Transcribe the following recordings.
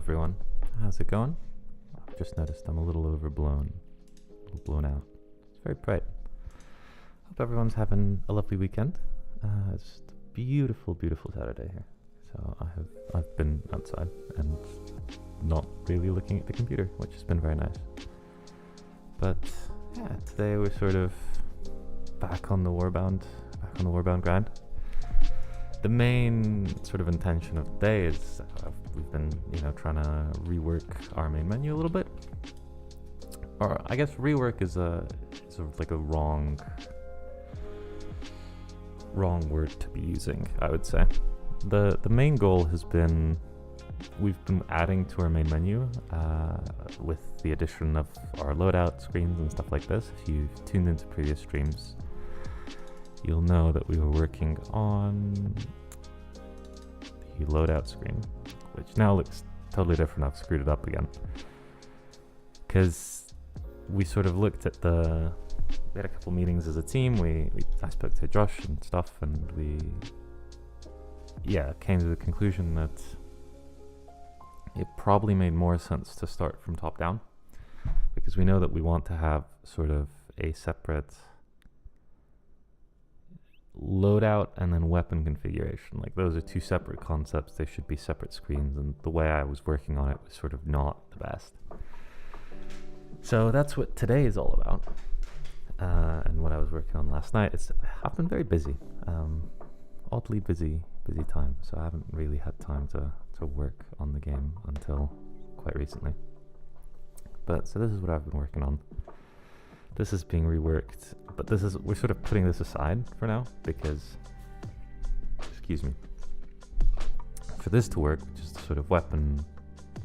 everyone. How's it going? I've just noticed I'm a little overblown, a little blown out. It's very bright. Hope everyone's having a lovely weekend. It's a beautiful, beautiful Saturday here. So I've been outside and not really looking at the computer, which has been very nice. But yeah, today we're sort of back on the Warbound grind. The main sort of intention of today is we've been, trying to rework our main menu a little bit. Or I guess rework is like a wrong word to be using, I would say. The main goal has been we've been adding to our main menu with the addition of our loadout screens and stuff like this. If you've tuned into previous streams, you'll know that we were working on the loadout screen, which now looks totally different. I've screwed it up again. Because we sort of looked at we had a couple meetings as a team. I spoke to Josh and stuff, and we came to the conclusion that it probably made more sense to start from top down, because we know that we want to have sort of a separate loadout and then weapon configuration. Like, those are two separate concepts. They should be separate screens, and the way I was working on it was sort of not the best. So that's what today is all about, and what I was working on last night. I've been very busy, oddly busy time, so I haven't really had time to work on the game until quite recently. But so this is what I've been working on. This is being reworked, but we're sort of putting this aside for now because, for this to work, which is the sort of weapon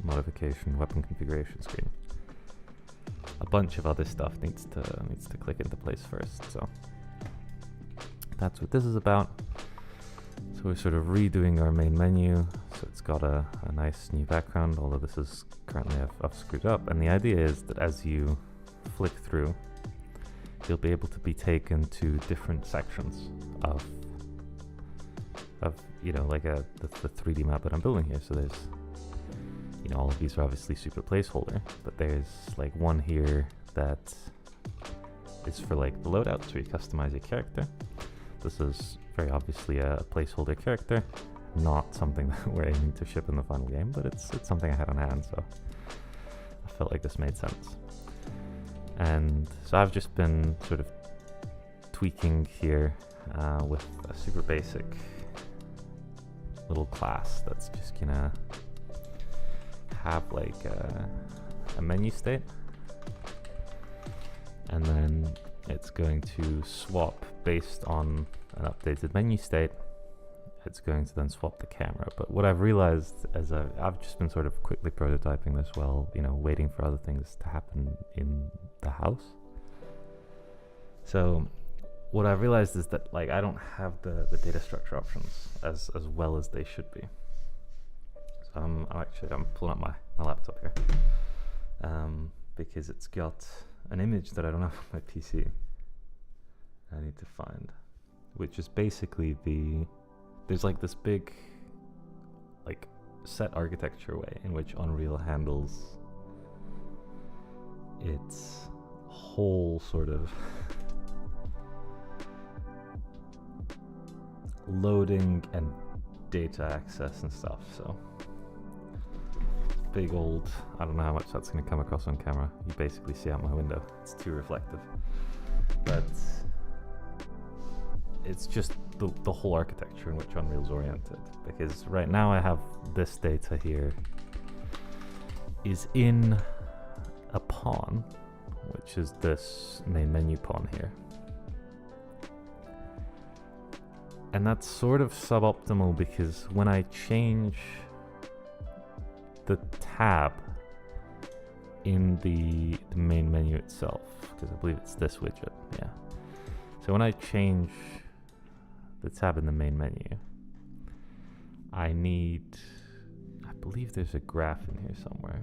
modification, weapon configuration screen, a bunch of other stuff needs to click into place first. So that's what this is about. So we're sort of redoing our main menu, so it's got a nice new background, although this is currently I've screwed up. And the idea is that as you flick through, you'll be able to be taken to different sections of like the 3D map that I'm building here. So there's, all of these are obviously super placeholder, but there's like one here that is for like the loadouts where you customize your character. This is very obviously a placeholder character, not something that we're aiming to ship in the final game, but it's something I had on hand, so I felt like this made sense. And so I've just been sort of tweaking here with a super basic little class that's just gonna have like a menu state, and then it's going to swap based on an updated menu state. It's going to then swap the camera. But what I've realized as I've just been sort of quickly prototyping this while, waiting for other things to happen in the house. So what I've realized is that like I don't have the data structure options as well as they should be. So I'm pulling up my laptop here because it's got an image that I don't have on my PC. I need to find, which is basically there's like this big like set architecture way in which Unreal handles its whole sort of loading and data access and stuff. So big old, I don't know how much that's going to come across on camera. You basically see out my window. It's too reflective, but it's just the whole architecture in which Unreal's oriented. Because right now I have this data here is in a pawn, which is this main menu pawn here. And that's sort of suboptimal because when I change the tab in the main menu itself, because I believe it's this widget, yeah. So when I change the tab in the main menu, I believe there's a graph in here somewhere.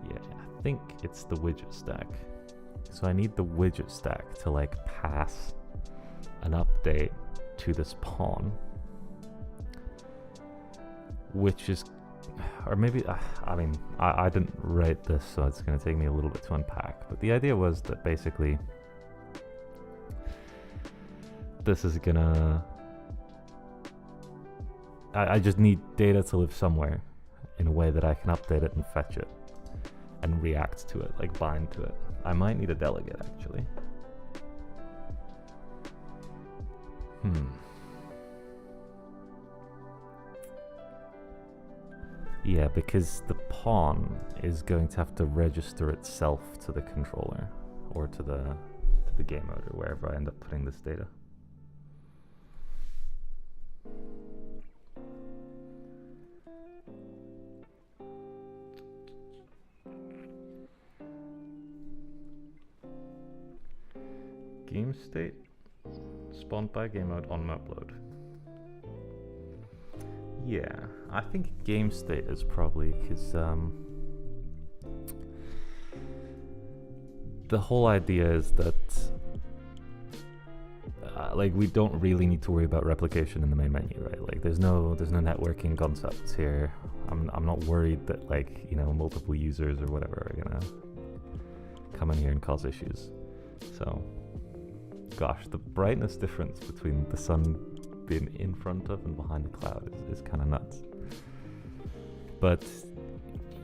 Yeah, I think it's the widget stack. So I need the widget stack to like pass an update to this pawn, which is or maybe, I mean, I didn't write this, so it's going to take me a little bit to unpack. But the idea was that basically this is going to... I just need data to live somewhere in a way that I can update it and fetch it and react to it, like bind to it. I might need a delegate, actually. Yeah, because the pawn is going to have to register itself to the controller or to the game mode or wherever I end up putting this data. Game state spawned by game mode on upload. Yeah, I think game state is probably because the whole idea is that like we don't really need to worry about replication in the main menu, right? Like there's no networking concepts here. I'm not worried that, like, you know, multiple users or whatever are gonna come in here and cause issues. So gosh, the brightness difference between the sun being in front of and behind the cloud is kind of nuts. But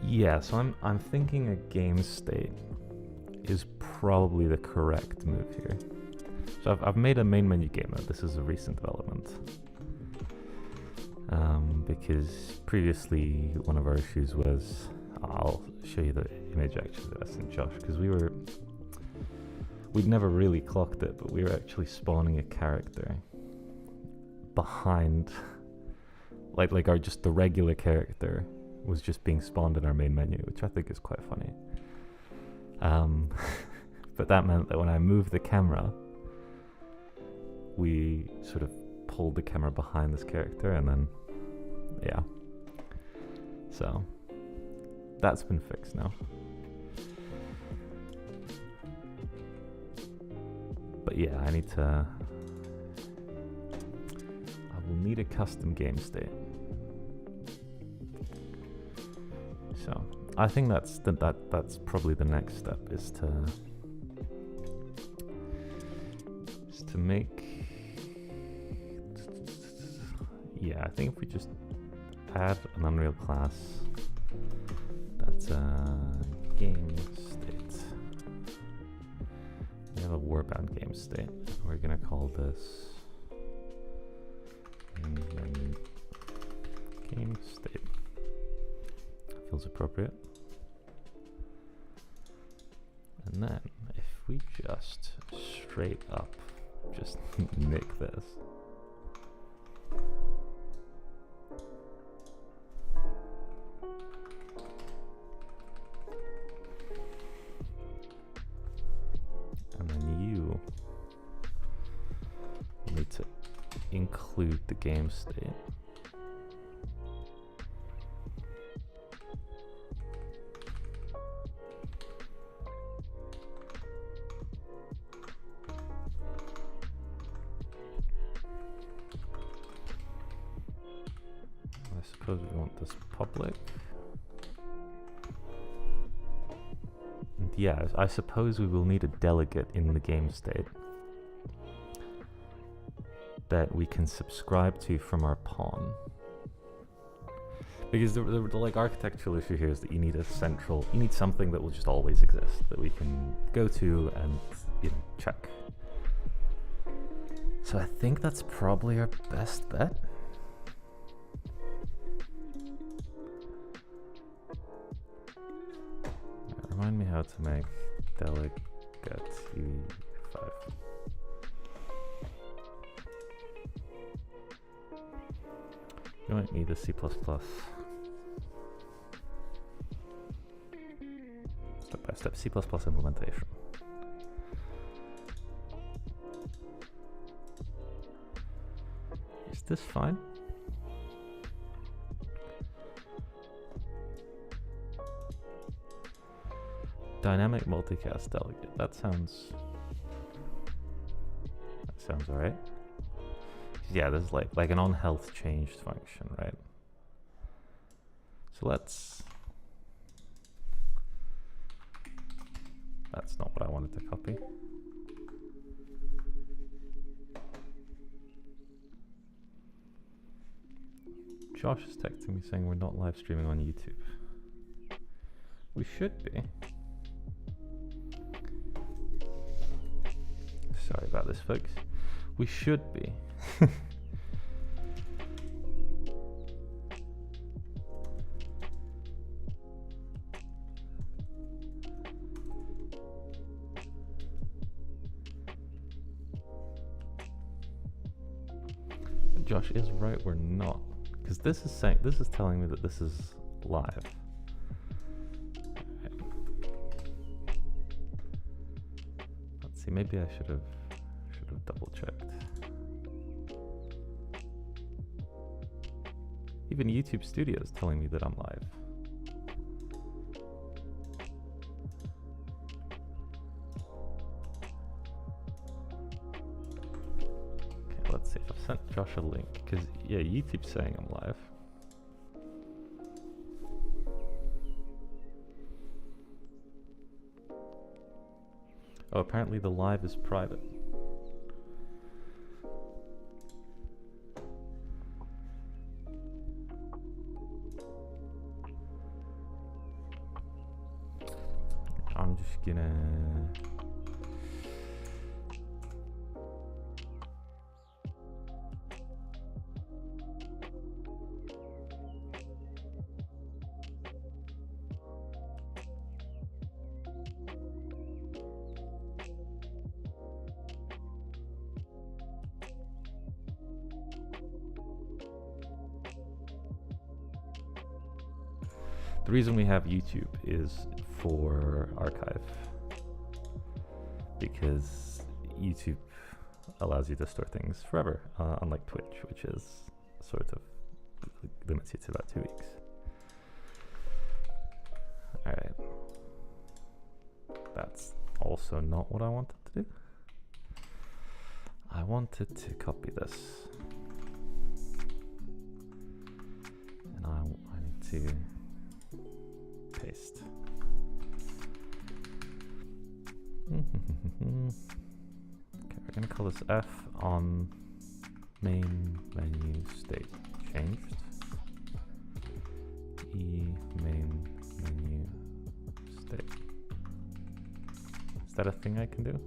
yeah, so I'm thinking a game state is probably the correct move here. So I've made a main menu game mode. This is a recent development. Because previously one of our issues was, I'll show you the image actually that I sent Josh, because we'd never really clocked it, but we were actually spawning a character behind, like our just the regular character was just being spawned in our main menu, which I think is quite funny. But that meant that when I moved the camera, we sort of pulled the camera behind this character, and then yeah, so that's been fixed now. But yeah, I will need a custom game state. So I think that's probably the next step, is to make. Yeah, I think if we just add an Unreal class that's a game state. We have a Warbound game state. We're gonna call this game state. Feels appropriate. And then if we just straight up just nick this. And then you need to include the game state. I suppose we want this public. And yeah, I suppose we will need a delegate in the game state that we can subscribe to from our pawn. Because the like architectural issue here is that you need something that will just always exist, that we can go to and, you know, check. So I think that's probably our best bet. Remind me how to make delegate U5. You might need a C++. Step-by-step C++ implementation. Is this fine? Dynamic multicast delegate. That sounds alright. Yeah, this is like an on health changed function, right? So let's... That's not what I wanted to copy. Josh is texting me saying we're not live streaming on YouTube. We should be. Sorry about this, folks. We should be. Josh is right, we're not. Because this is telling me that this is live. Right. Let's see, maybe I should have double checked. Even YouTube Studio is telling me that I'm live. Okay, let's see if I've sent Josh a link, because yeah, YouTube's saying I'm live. Oh, apparently the live is private. I'm just gonna... The reason we have YouTube is for archive, because YouTube allows you to store things forever, unlike Twitch, which is sort of limits you to about 2 weeks. Alright. That's also not what I wanted to do. I wanted to copy this. And I need to paste. Okay, we're gonna call this F on main menu state changed. E main menu state. Is that a thing I can do?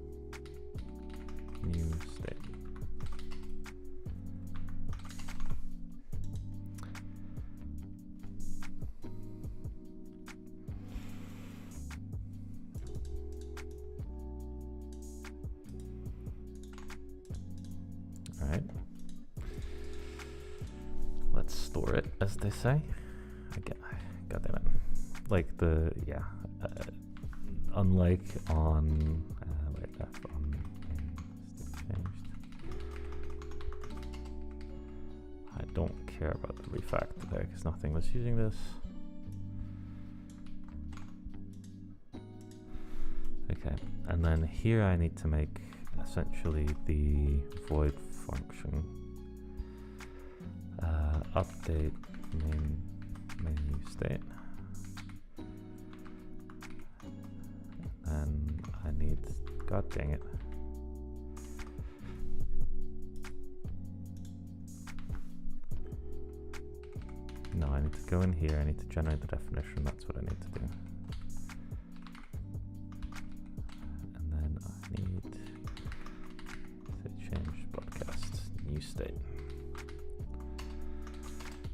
New state. Store it, as they say. God damn it. Like the, yeah. Unlike on, wait, F on changed. I don't care about the refactor there because nothing was using this. Okay, and then here I need to make essentially the void function. Update main menu state, and I need, god dang it, no, I need to go in here, I need to generate the definition, that's what I need to do, and then I need to change broadcast, new state.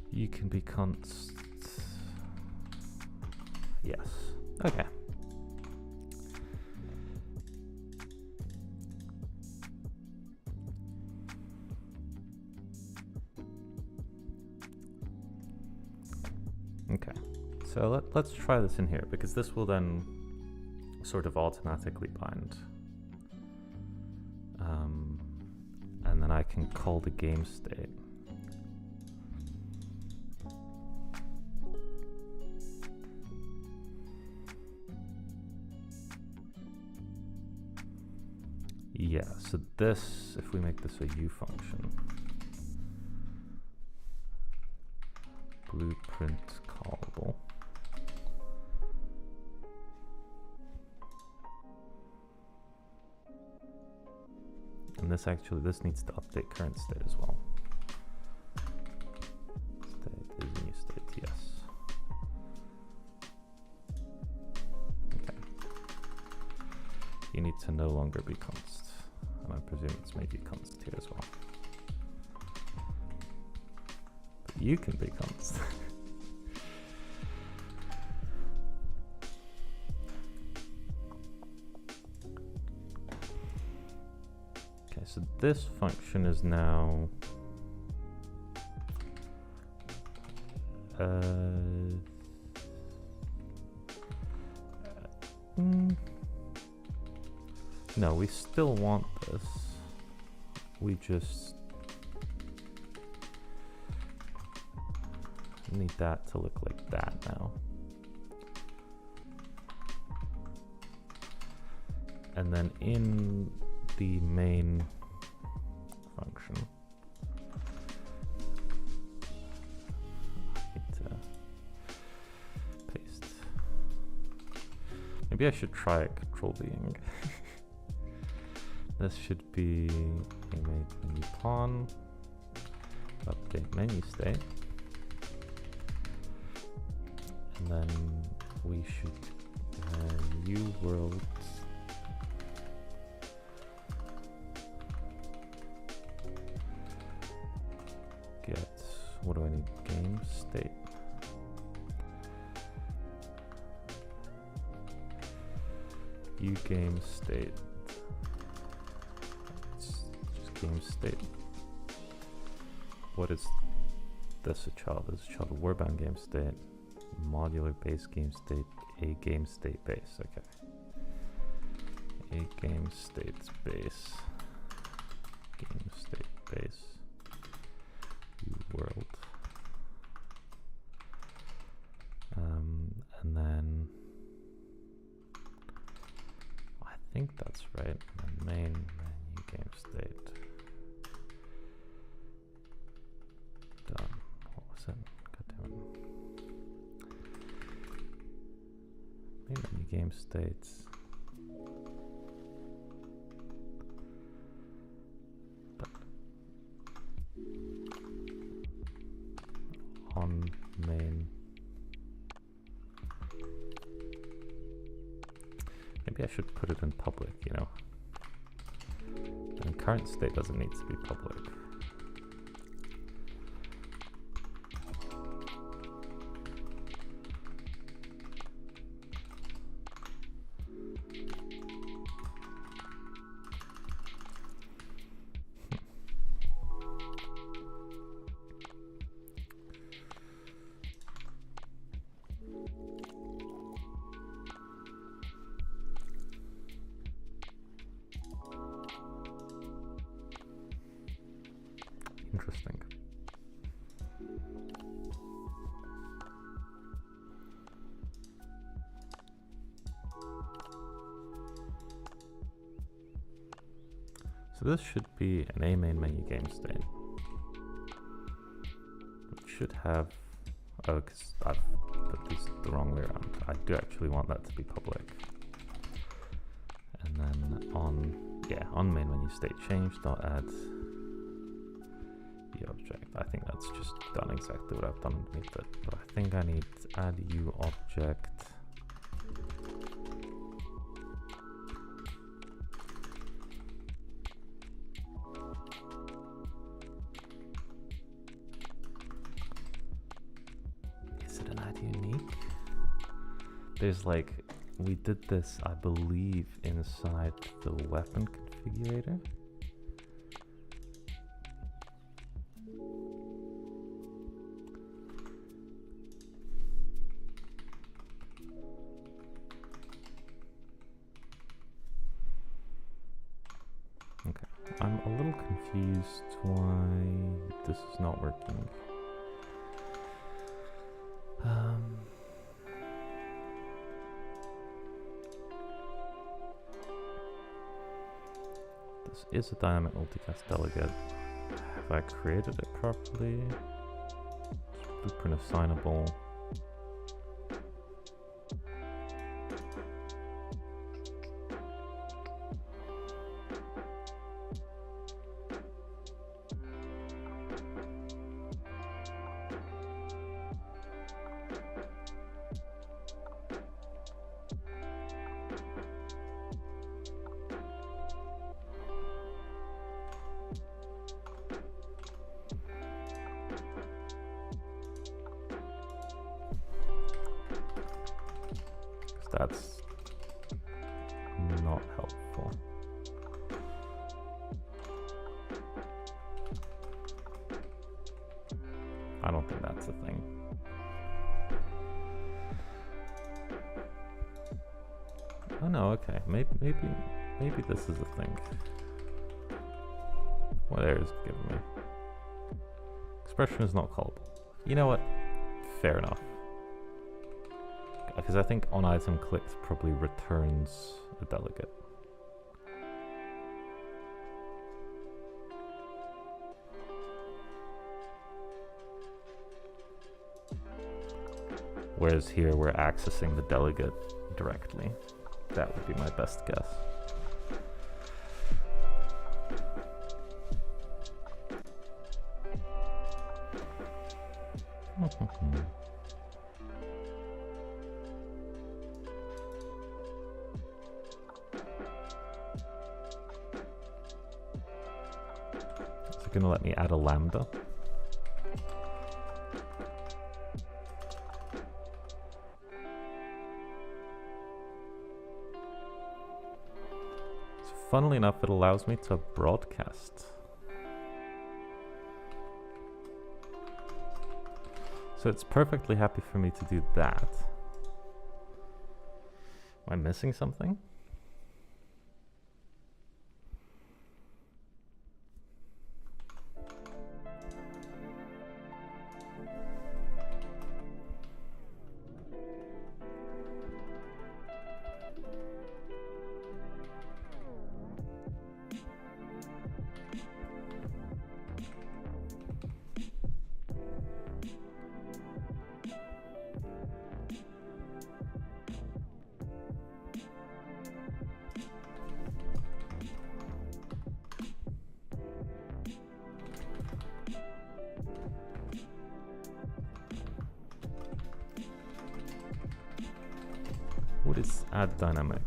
You can be const. Yes. Okay. Okay. So let's try this in here, because this will then sort of automatically bind. And then I can call the game state. Yeah, so this, if we make this a U function, blueprint callable, this needs to update current state as well. State is new state, yes. Okay. You need to no longer be const, and I presume it's maybe const here as well. But you can be const. So this function is now no, we still want this. We just need that to look like that now. And then in the main function, I need to paste. Maybe I should try control Ving. This should be a menu pawn, update menu state, and then we should new world. Get, what do I need? Game state. U game state. It's just game state. What is this a child? This is a child of Warbound game state. Modular base game state. A game state base. Okay. A game state base. Game state base. World, and then I think that's right. The main menu game state. Done. What was it? God damn it. Main menu game states. On main. Maybe I should put it in public, you know. And current state doesn't need to be public. Interesting. So this should be an A main menu game state. It should have, oh, because I've put these the wrong way around. I do actually want that to be public. And then on main menu state change dot add the object. I think that's just done exactly what I've done underneath it, but I think I need to add u object. Is it an add unique? There's like, we did this, I believe, inside the weapon configurator. I'm a little confused why this is not working. This is a dynamic multicast delegate. Have I created it properly? Blueprint assignable. that's not helpful. I don't think that's a thing. Oh no, okay. Maybe this is a thing. What error is it giving me? Expression is not callable. You know what? Fair enough. Because I think on item clicked probably returns a delegate. Whereas here we're accessing the delegate directly. That would be my best guess. Is it going to let me add a lambda? Funnily enough, it allows me to broadcast. So it's perfectly happy for me to do that. Am I missing something? What is add dynamic?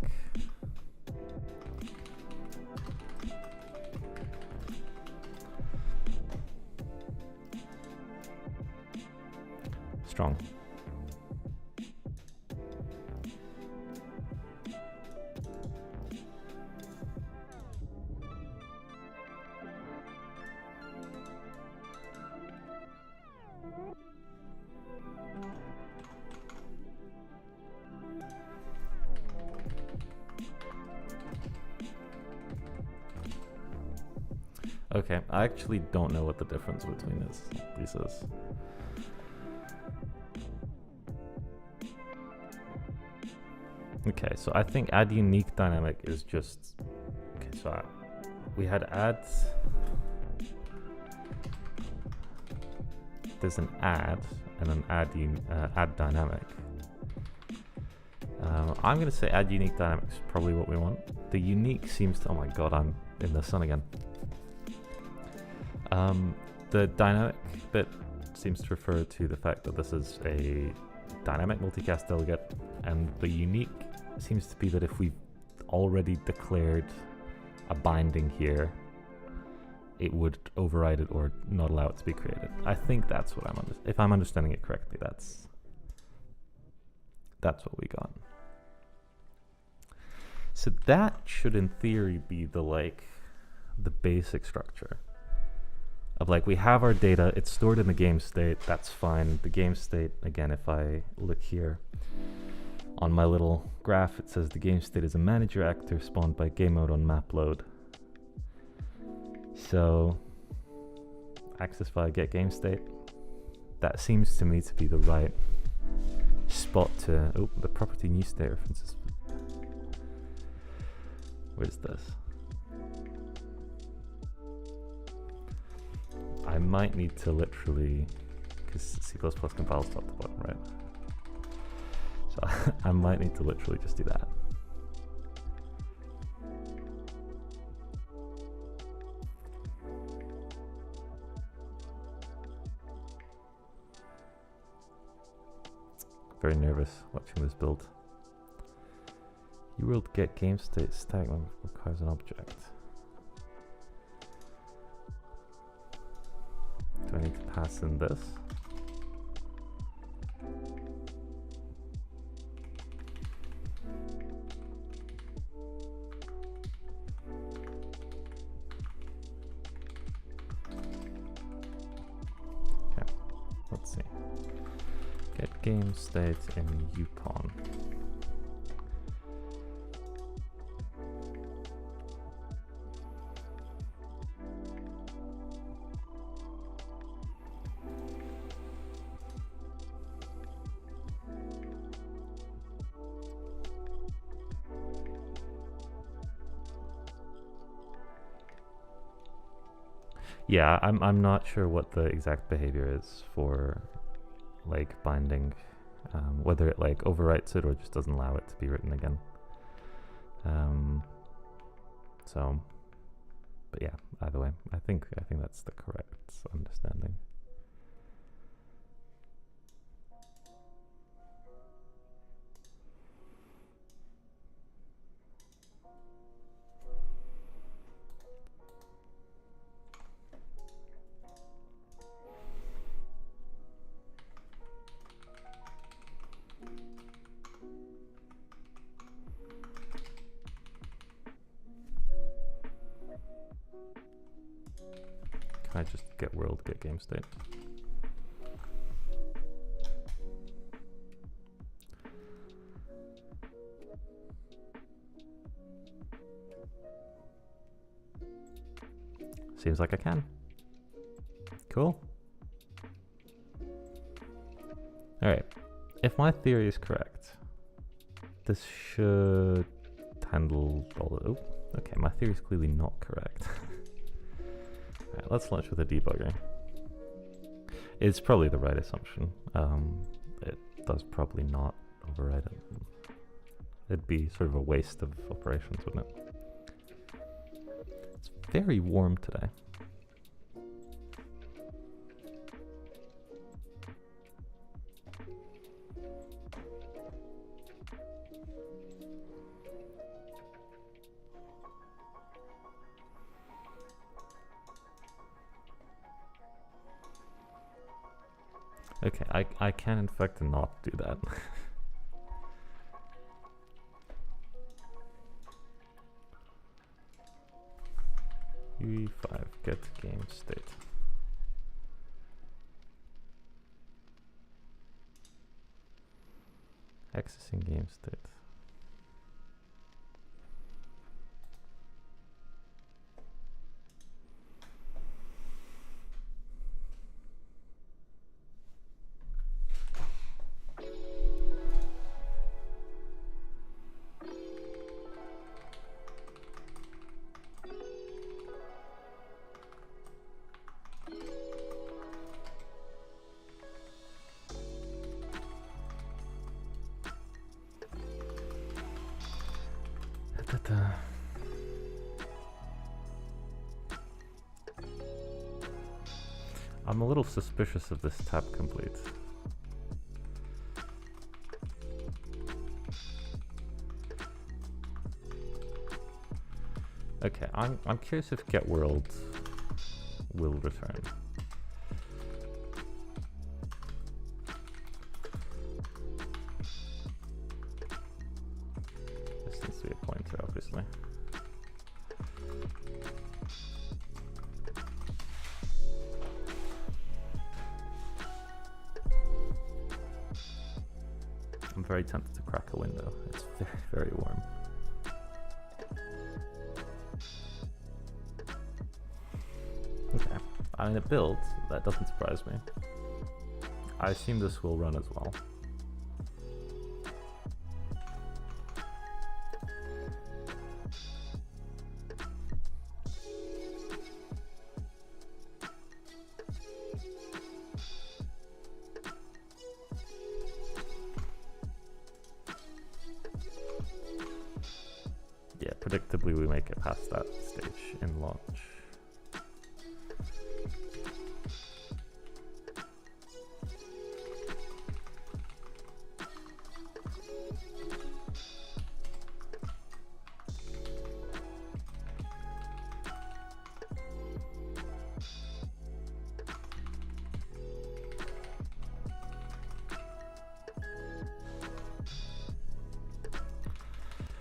Strong. Okay, I actually don't know what the difference between these is. Okay, so I think add unique dynamic is just... Okay, so we had add... There's an add and an add dynamic. I'm going to say add unique dynamic is probably what we want. The unique seems to... Oh my god, I'm in the sun again. The dynamic bit seems to refer to the fact that this is a dynamic multicast delegate, and the unique seems to be that if we've already declared a binding here, it would override it or not allow it to be created. I think that's what if I'm understanding it correctly, that's what we got. So that should in theory be the basic structure. Of we have our data, it's stored in the game state, that's fine. The game state, again, if I look here on my little graph, it says the game state is a manager actor spawned by game mode on map load. So, access via get game state. That seems to me to be the right spot to... Oh, the property new state references. Where's this? I might need to literally, because C++ compiles top to bottom, right? So I might need to literally just do that. Very nervous watching this build. You will get game state stack when requires an object. Do I need to pass in this? game state in Yukon. Yeah, I'm not sure what the exact behavior is for like binding, whether it like overwrites it or just doesn't allow it to be written again. So, but yeah, either way, I think that's the correct understanding. Can I just get world, get game state? Seems like I can. Cool. Alright. If my theory is correct, this should handle all of... Oh, okay, my theory is clearly not correct. Alright, let's launch with a debugger. It's probably the right assumption. It does probably not override it. It'd be sort of a waste of operations, wouldn't it? It's very warm today. Okay, I can in fact not do that. UE5 get game state. Accessing game state. I'm a little suspicious of this tab complete. Okay, I'm curious if get world will return. This needs to be a pointer, obviously. I'm very tempted to crack a window. It's very, very warm. Okay, I mean it builds, that doesn't surprise me. I assume this will run as well. Yeah, predictably we make it past that stage in launch.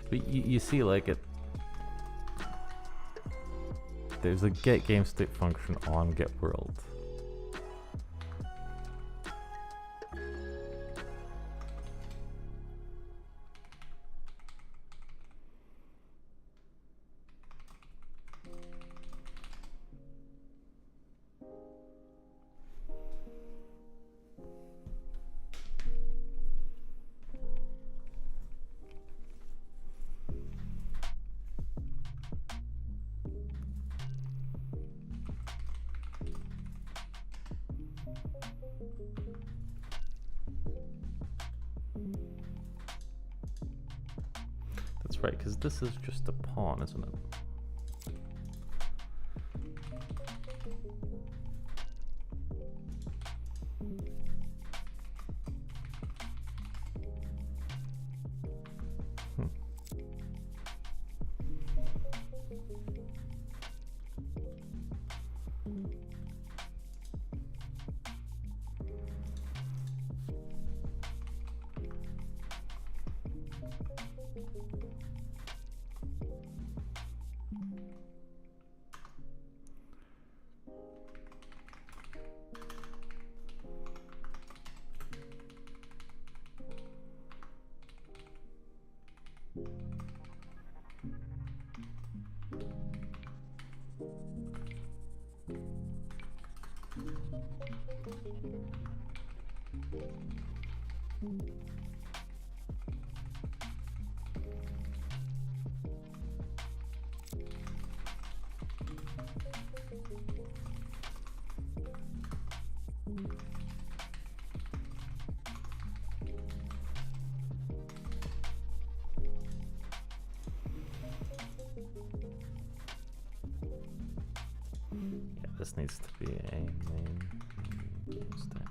But you see, like, there's a get game state function on get world. right, because this is just a pawn, isn't it? This needs to be a main game step.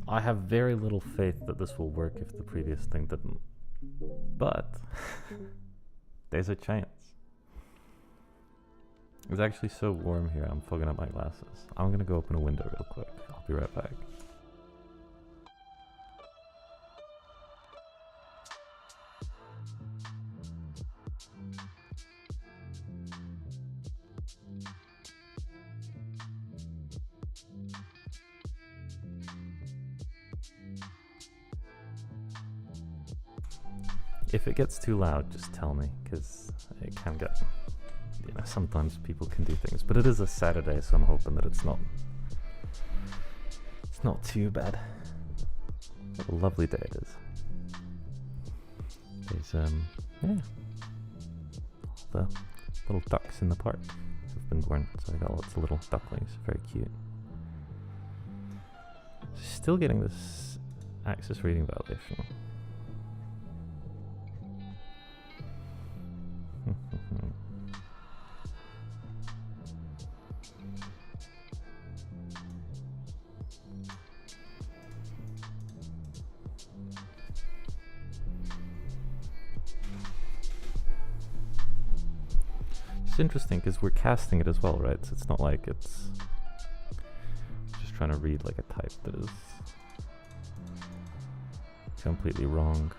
I have very little faith that this will work if the previous thing didn't, but there's a chance. It's actually so warm here, I'm fogging up my glasses. I'm gonna go open a window real quick. I'll be right back. If it gets too loud, just tell me, because it can get, you know, sometimes people can do things, but it is a Saturday, so I'm hoping that it's not too bad. What a lovely day it is. There's, yeah, all the little ducks in the park have been born, so I got lots of little ducklings, very cute. Still getting this access reading validation. It's interesting because we're casting it as well, right? So it's not like it's just trying to read like a type that is completely wrong.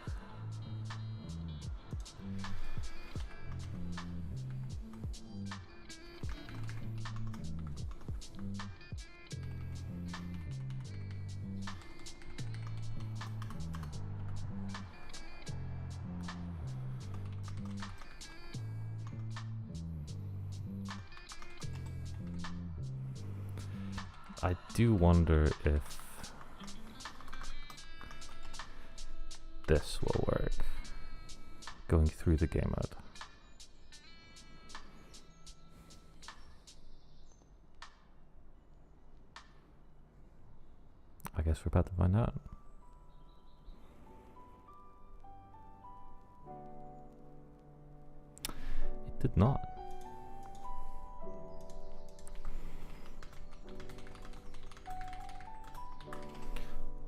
I do wonder if this will work, going through the game mode. I guess we're about to find out. It did not.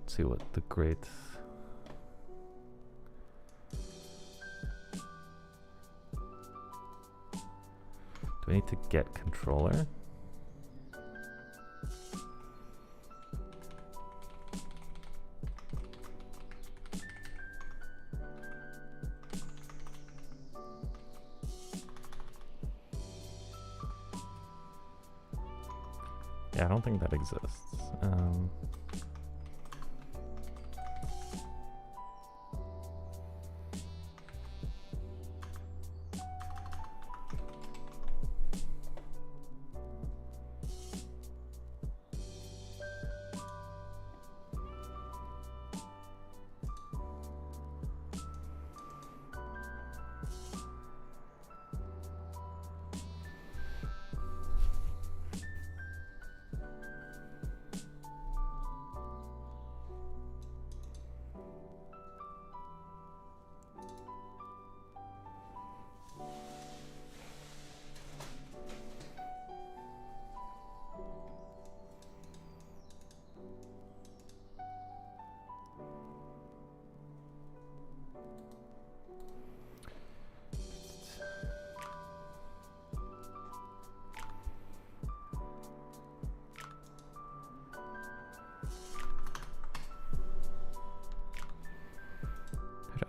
See what the great do I need to get controller? Yeah, I don't think that exists.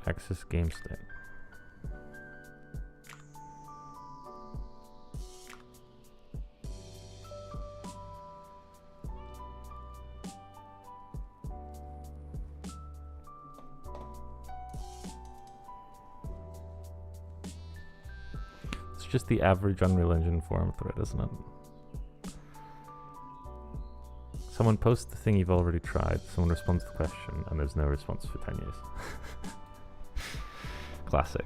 Access game state. It's just the average Unreal Engine forum thread, isn't it? Someone posts the thing you've already tried, someone responds to the question, and there's no response for 10 years. Classic.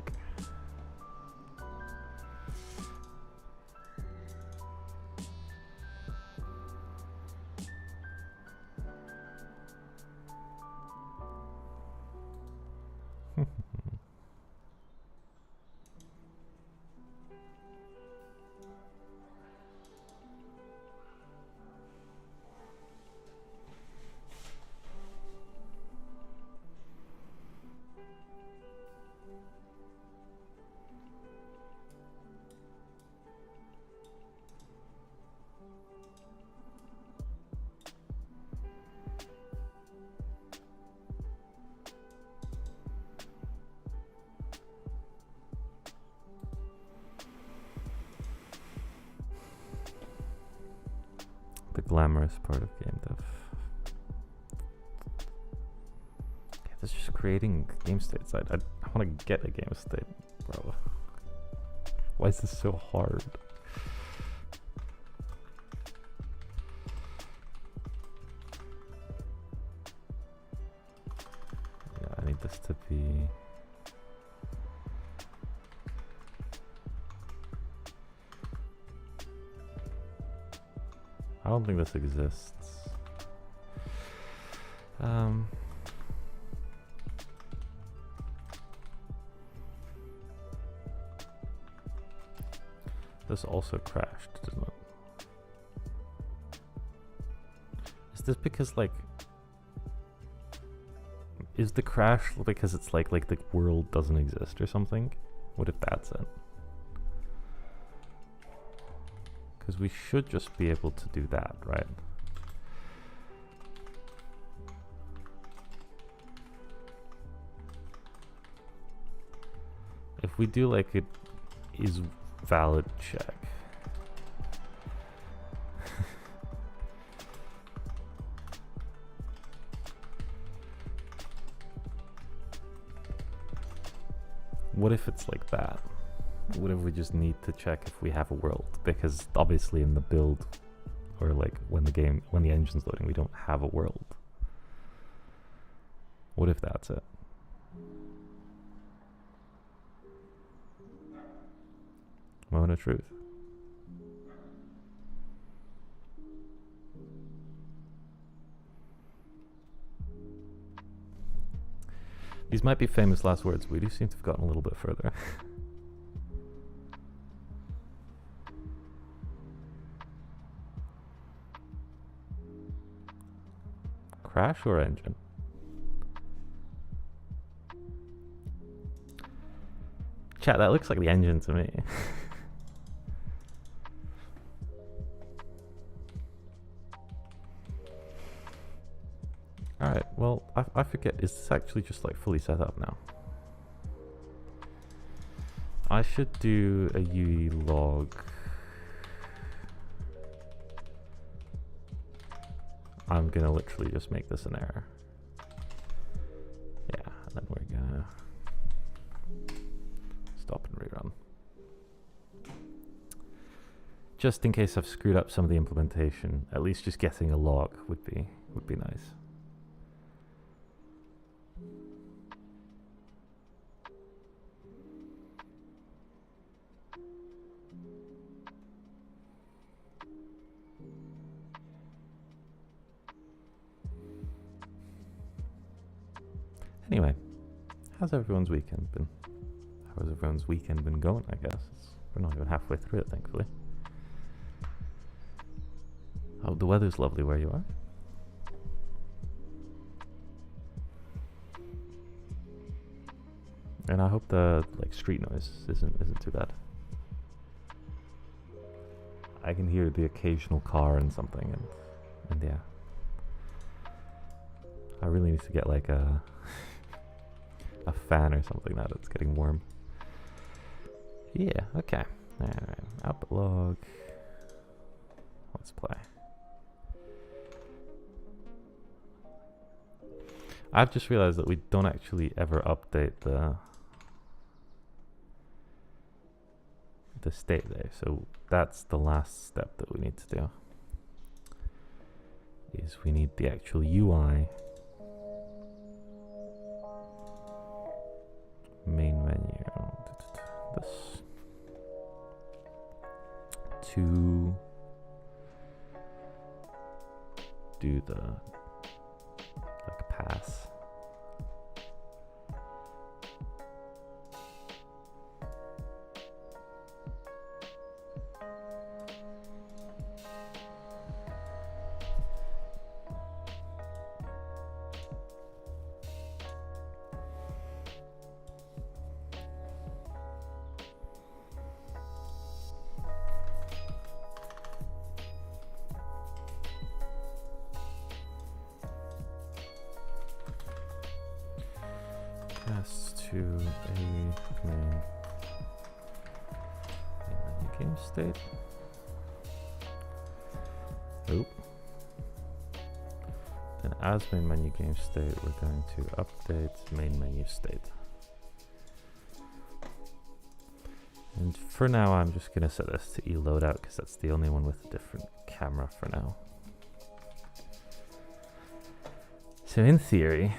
The glamorous part of game dev. Yeah, that's just creating game states. I want to get a game state, bro. Why is this so hard? Yeah, I need this to be... I don't think this exists. This also crashed, didn't it? Is this because, like... Is the crash because it's like the world doesn't exist or something? What if that's it? Because we should just be able to do that, right? If we do like it is valid check. What if it's like that? What if we just need to check if we have a world? Because obviously in the build, or like when the engine's loading, we don't have a world. What if that's it? Moment of truth. These might be famous last words, but we do seem to have gotten a little bit further. Crash or engine? Chat, that looks like the engine to me. Alright, well, I forget, is this actually just like fully set up now? I should do a UE log. I'm gonna literally just make this an error. Yeah, and then we're gonna stop and rerun. Just in case I've screwed up some of the implementation, at least just getting a log would be nice. Anyway, how's everyone's weekend been? How's everyone's weekend been going, I guess? We're not even halfway through it, thankfully. Oh, the weather's lovely where you are. And I hope the street noise isn't too bad. I can hear the occasional car and something, and yeah. I really need to get like a a fan or something now that's getting warm. Yeah, okay. Alright, output log. Let's play. I've just realized that we don't actually ever update the state there, so that's the last step that we need to do. Is we need the actual UI main menu. This to do the like pass. To a main menu game state. Oh. Then as main menu game state, we're going to update main menu state. And for now, I'm just going to set this to eLoadout because that's the only one with a different camera for now. So in theory,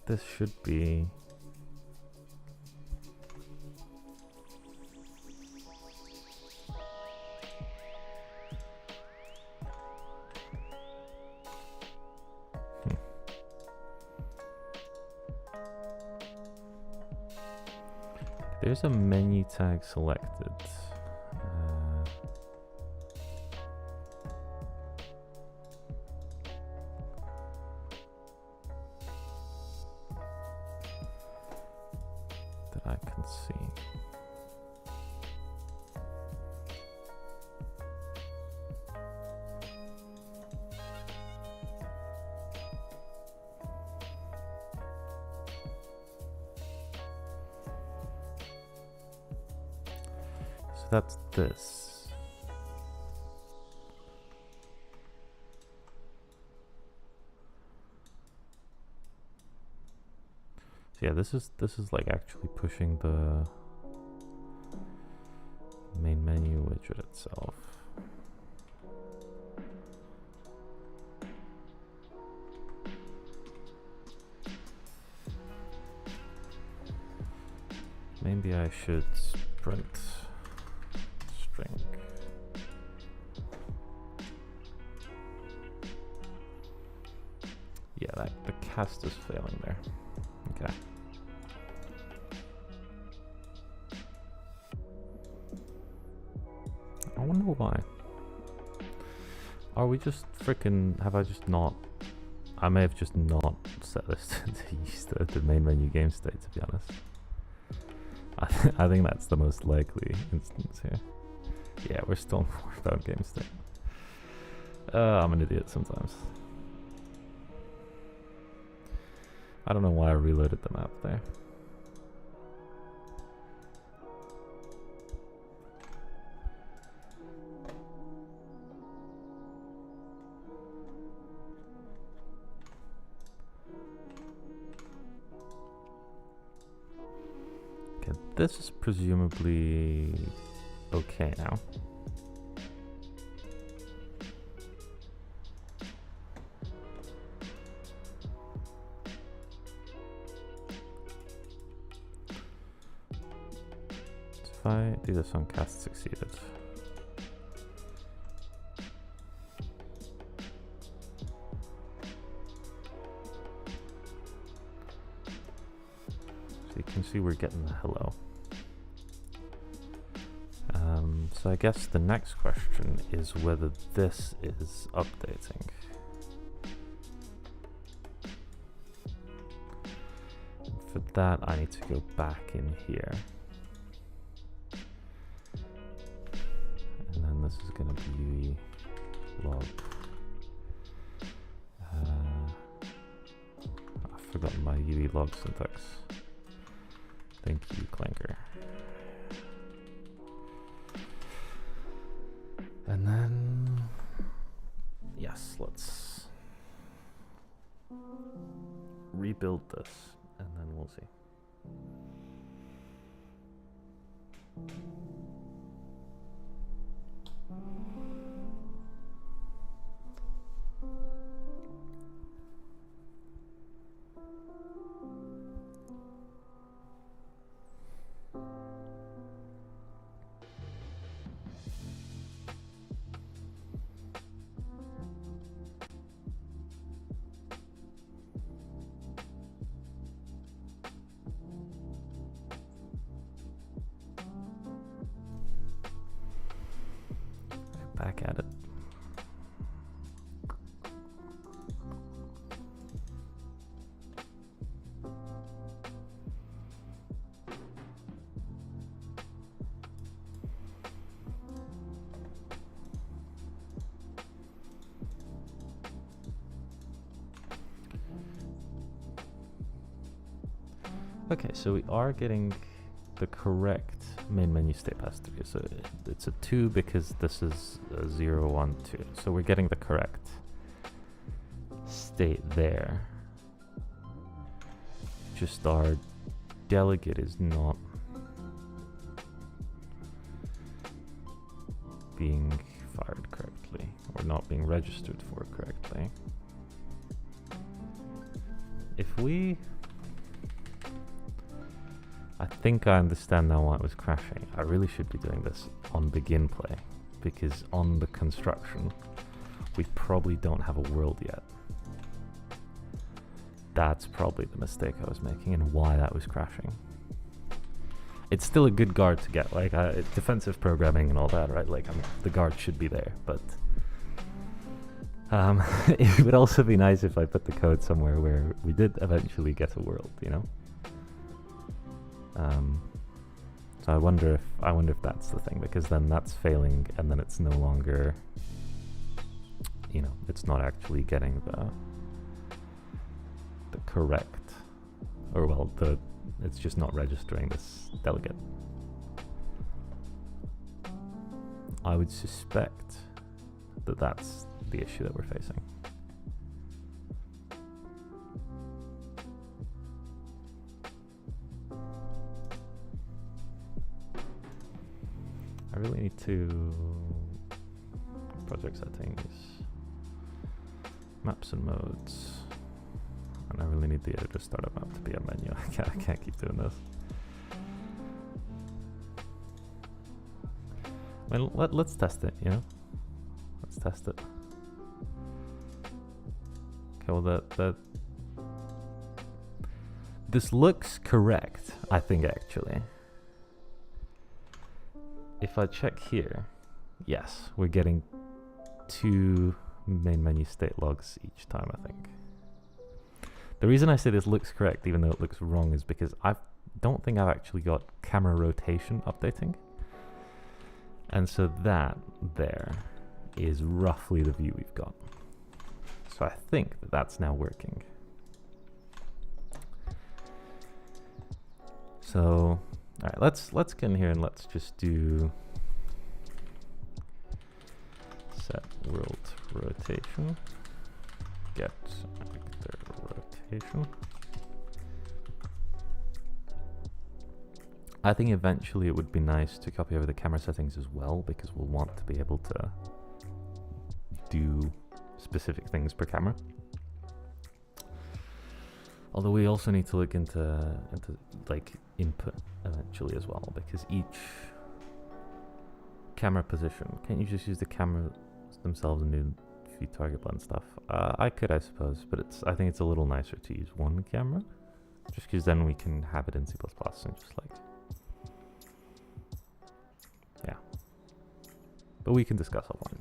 this should be There's a menu tag selected. That I can see. That's this. So yeah, this is like actually pushing the main menu widget itself. Maybe I should sprint. Yeah, the cast is failing there. Okay. I wonder why. Are we just freaking? Have I just not? I may have just not set this to use the main menu game state, to be honest. I think that's the most likely instance here. Yeah, we're still in Warbound game state. I'm an idiot sometimes. I don't know why I reloaded the map there. Okay, this is presumably okay now. If I do this on cast succeeded. So you can see we're getting the hello. So I guess the next question is whether this is updating. For that, I need to go back in here. And then this is going to be log forgotten my UE log syntax. Thank you, Clanker. And then, yes, let's rebuild this, and then we'll see. Back at it. Okay, so we are getting the correct main menu state pass through. So it's a 2 because this is a 0, 1, 2. So we're getting the correct state there. Just our delegate is not being fired correctly, or not being registered for correctly. If we... I think I understand now why it was crashing. I really should be doing this on begin play, because on the construction, we probably don't have a world yet. That's probably the mistake I was making and why that was crashing. It's still a good guard to get, like defensive programming and all that, right? Like, I mean, the guard should be there, but it would also be nice if I put the code somewhere where we did eventually get a world, you know? So I wonder if that's the thing, because then that's failing, and then it's no longer, you know, it's not actually getting the correct, or well, it's just not registering this delegate. I would suspect that that's the issue that we're facing. I really need to project settings, maps and modes, and I really need the editor startup map to be a menu. I can't keep doing this. Well, let's test it, you know? Let's test it. Okay, well this looks correct, I think, actually. If I check here, yes, we're getting 2 main menu state logs each time, I think. The reason I say this looks correct, even though it looks wrong, is because I don't think I've actually got camera rotation updating. And so that there is roughly the view we've got. So I think that that's now working. So, all right, let's get in here and let's just do set world rotation, get actor rotation. I think eventually it would be nice to copy over the camera settings as well, because we'll want to be able to do specific things per camera. Although we also need to look into like input eventually as well, because each camera position, can't you just use the cameras themselves and do view target button stuff? I could, I suppose, but I think it's a little nicer to use one camera, just because then we can have it in C++ and just like, yeah. But we can discuss offline.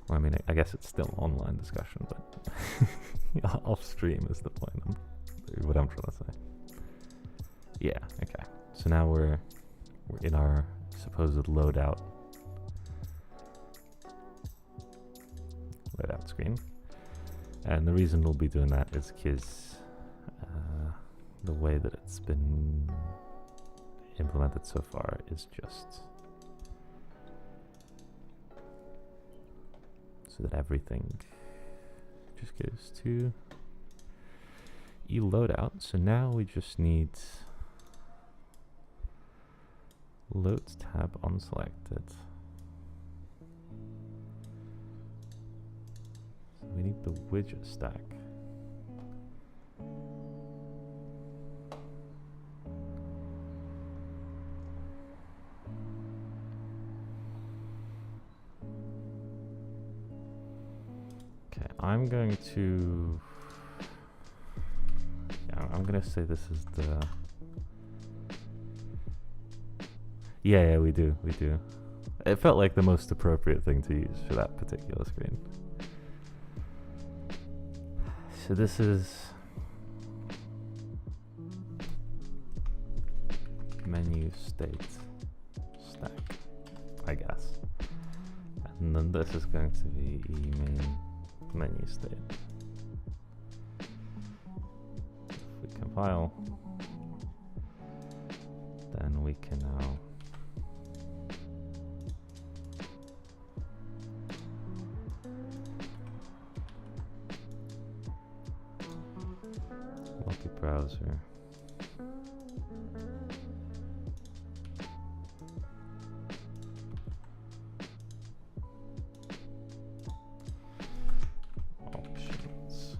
Well, I mean, I guess it's still online discussion, but off stream is the point. What I'm trying to say. Yeah. Okay. So now we're in our supposed loadout screen. And the reason we'll be doing that is because the way that it's been implemented so far is just so that everything just goes to eLoadout. So now we just need loads tab unselected. So we need the widget stack. Okay, I'm going to say this is the yeah, we do. It felt like the most appropriate thing to use for that particular screen. So this is menu state stack, I guess. And then this is going to be main menu state. If we compile, then we can now multi-browser. Options.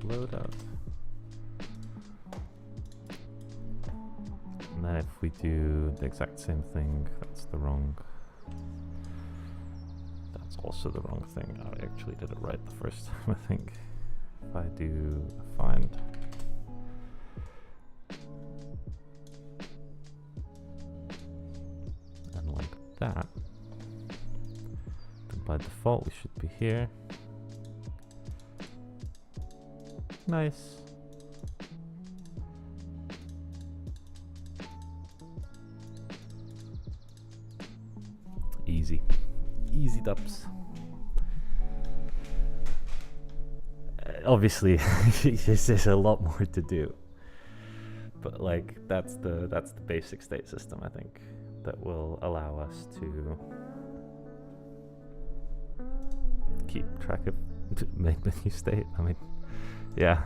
Load out. And then if we do the exact same thing, that's the wrong. That's also the wrong thing. I actually did it right the first time, I think. If I do a find. And like that. Then by default we should be here. Nice. Easy. Easy dubs. Obviously, there's a lot more to do, but like that's the basic state system, I think, that will allow us to keep track of main menu state. I mean, yeah.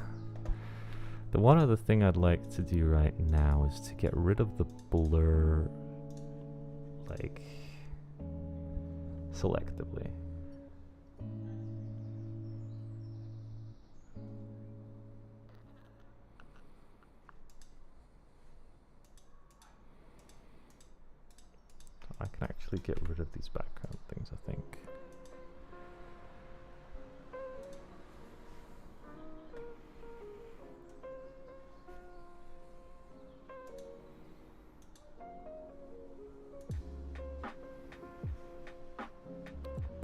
The one other thing I'd like to do right now is to get rid of the blur, like, selectively. I can actually get rid of these background things, I think.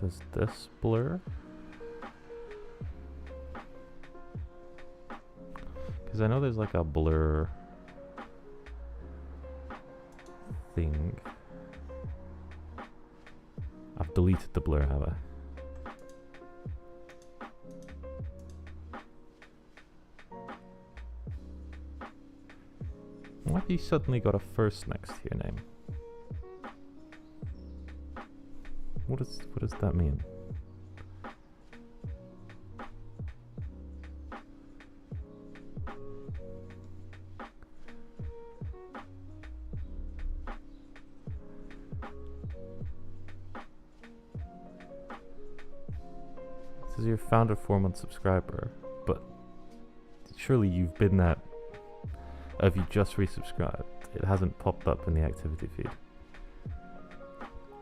Does this blur? Because I know there's like a blur thing. I've deleted the blur, have I? Why have you suddenly got a first next to your name? What does that mean? This is your founder 4-month subscriber, but surely you've been that. Have you just resubscribed? It hasn't popped up in the activity feed.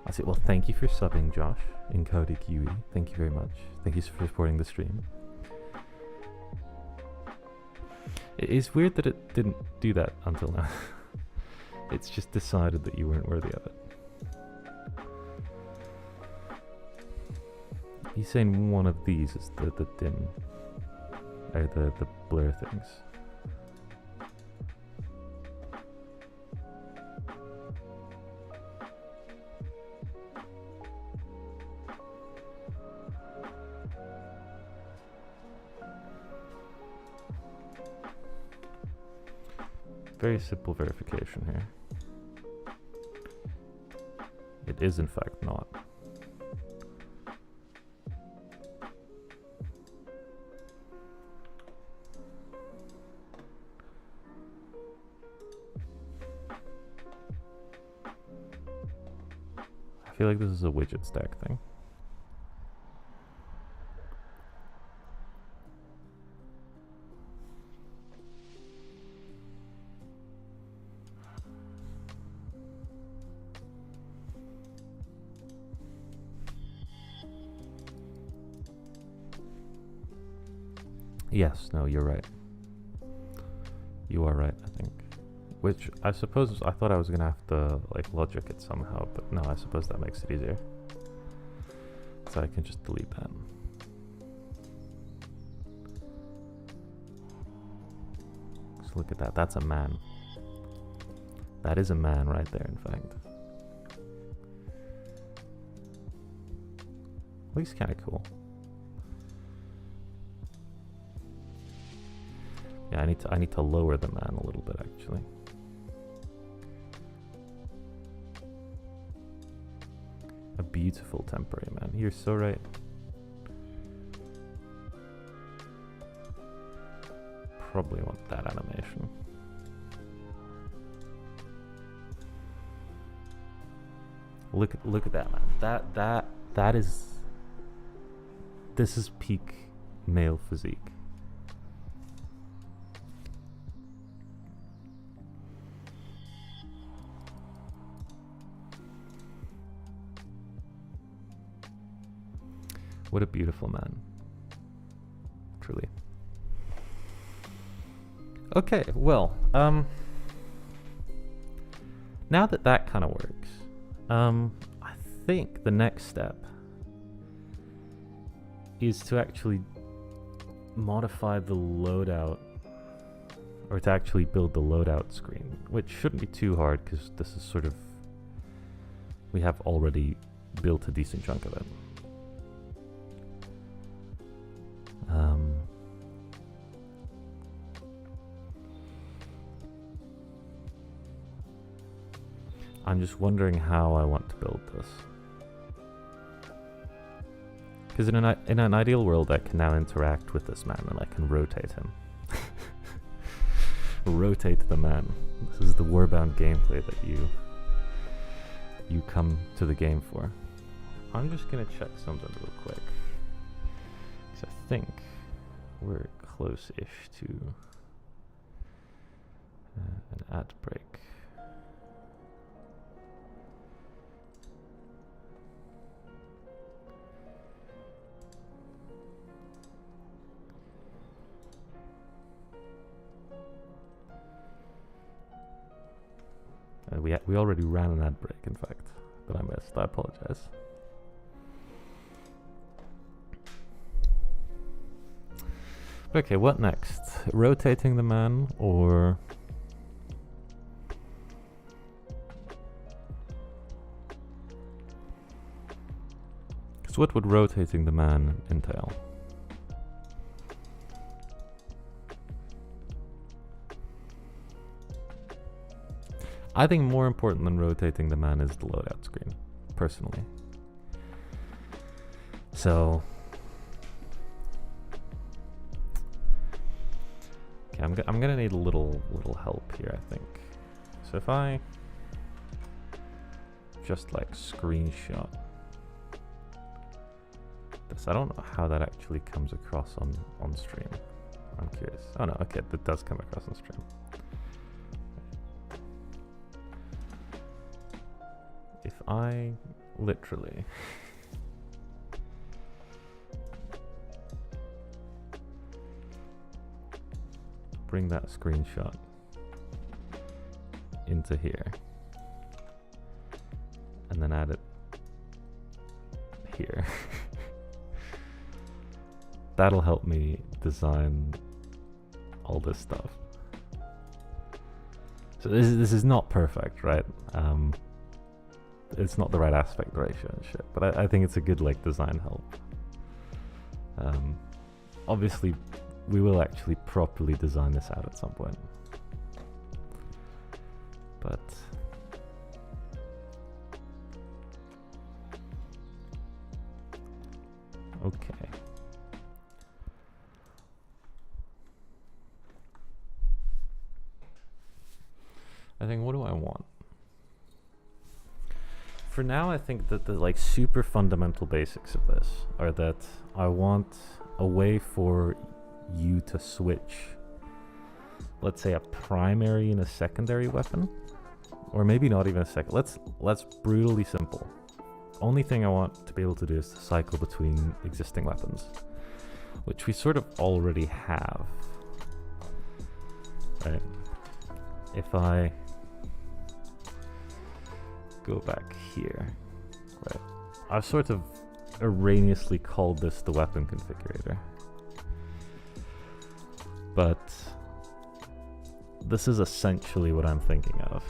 I see. Well, thank you for subbing, Josh, Encoded Kiwi. Thank you very much. Thank you for supporting the stream. It is weird that it didn't do that until now. It's just decided that you weren't worthy of it. He's saying one of these is the dim, or the blur things. very simple verification here. It is in fact not. I feel like this is a widget stack thing. Yes, no, you're right. You are right, I think. Which I suppose, I thought I was gonna have to like logic it somehow, but no, I suppose that makes it easier. So I can just delete that. So look at that, that's a man. That is a man right there, in fact. Well, he's kinda cool. Yeah, I need to lower the man a little bit actually. A beautiful temporary man. You're so right. Probably want that animation. Look at that man. That is. This is peak male physique. What a beautiful man. Truly. Okay, well, now that that kind of works, I think the next step is to actually modify the loadout, or to actually build the loadout screen, which shouldn't be too hard because this is sort of, we have already built a decent chunk of it. I'm just wondering how I want to build this. Because in an ideal world, I can now interact with this man and I can rotate him. Rotate the man. This is the Warbound gameplay that you come to the game for. I'm just gonna check something real quick. Because I think we're close-ish to an ad break. We already ran an ad break, in fact, but I missed. I apologize. Okay, what next? Rotating the man, or because what would rotating the man entail? I think more important than rotating the man is the loadout screen, personally. So, okay, I'm gonna need a little help here, I think. So if I just like screenshot this, I don't know how that actually comes across on stream. I'm curious. Oh no, okay, that does come across on stream. If I literally bring that screenshot into here and then add it here, that'll help me design all this stuff. So this is not perfect, right? It's not the right aspect ratio and shit, but I think it's a good like design help. Obviously, we will actually properly design this out at some point. but okay. I think, what do I want? For now, I think that the like super fundamental basics of this are that I want a way for you to switch, let's say, a primary and a secondary weapon, or maybe not even a second. Let's brutally simple. Only thing I want to be able to do is to cycle between existing weapons, which we sort of already have, right? If I go back here, right? I've sort of erroneously called this the weapon configurator, but this is essentially what I'm thinking of.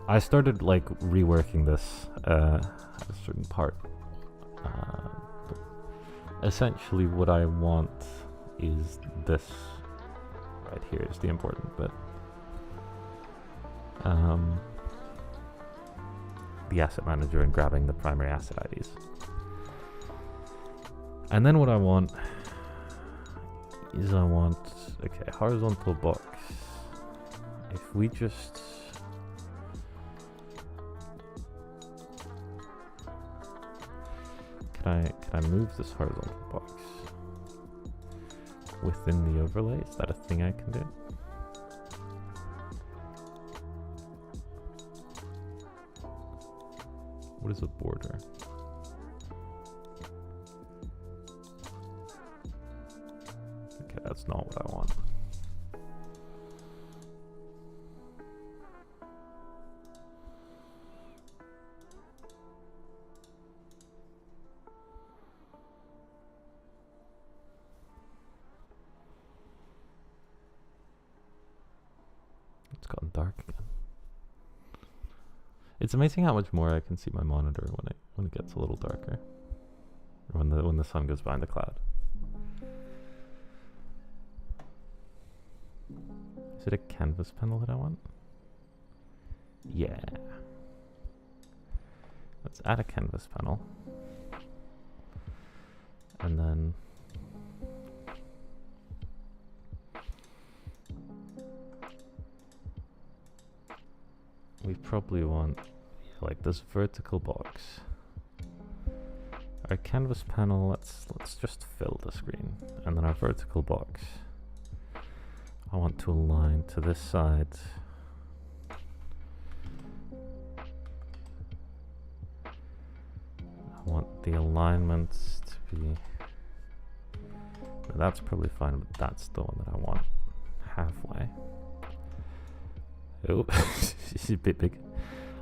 I started like reworking this at a certain part, but essentially what I want is this right here is the important bit. The asset manager and grabbing the primary asset IDs. And then what I want is okay, horizontal box. If we just can I move this horizontal box within the overlay? Is that a thing I can do? What is a border? Okay, that's not what I want. It's gotten dark again. It's amazing how much more I can see my monitor when it gets a little darker, or when the sun goes behind the cloud. Is it a canvas panel that I want? Yeah. Let's add a canvas panel, and then we probably want like this vertical box. Our canvas panel, let's just fill the screen, and then our vertical box I want to align to this side. I want the alignments to be, that's probably fine, but that's the one that I want halfway. Oh, she's a bit big.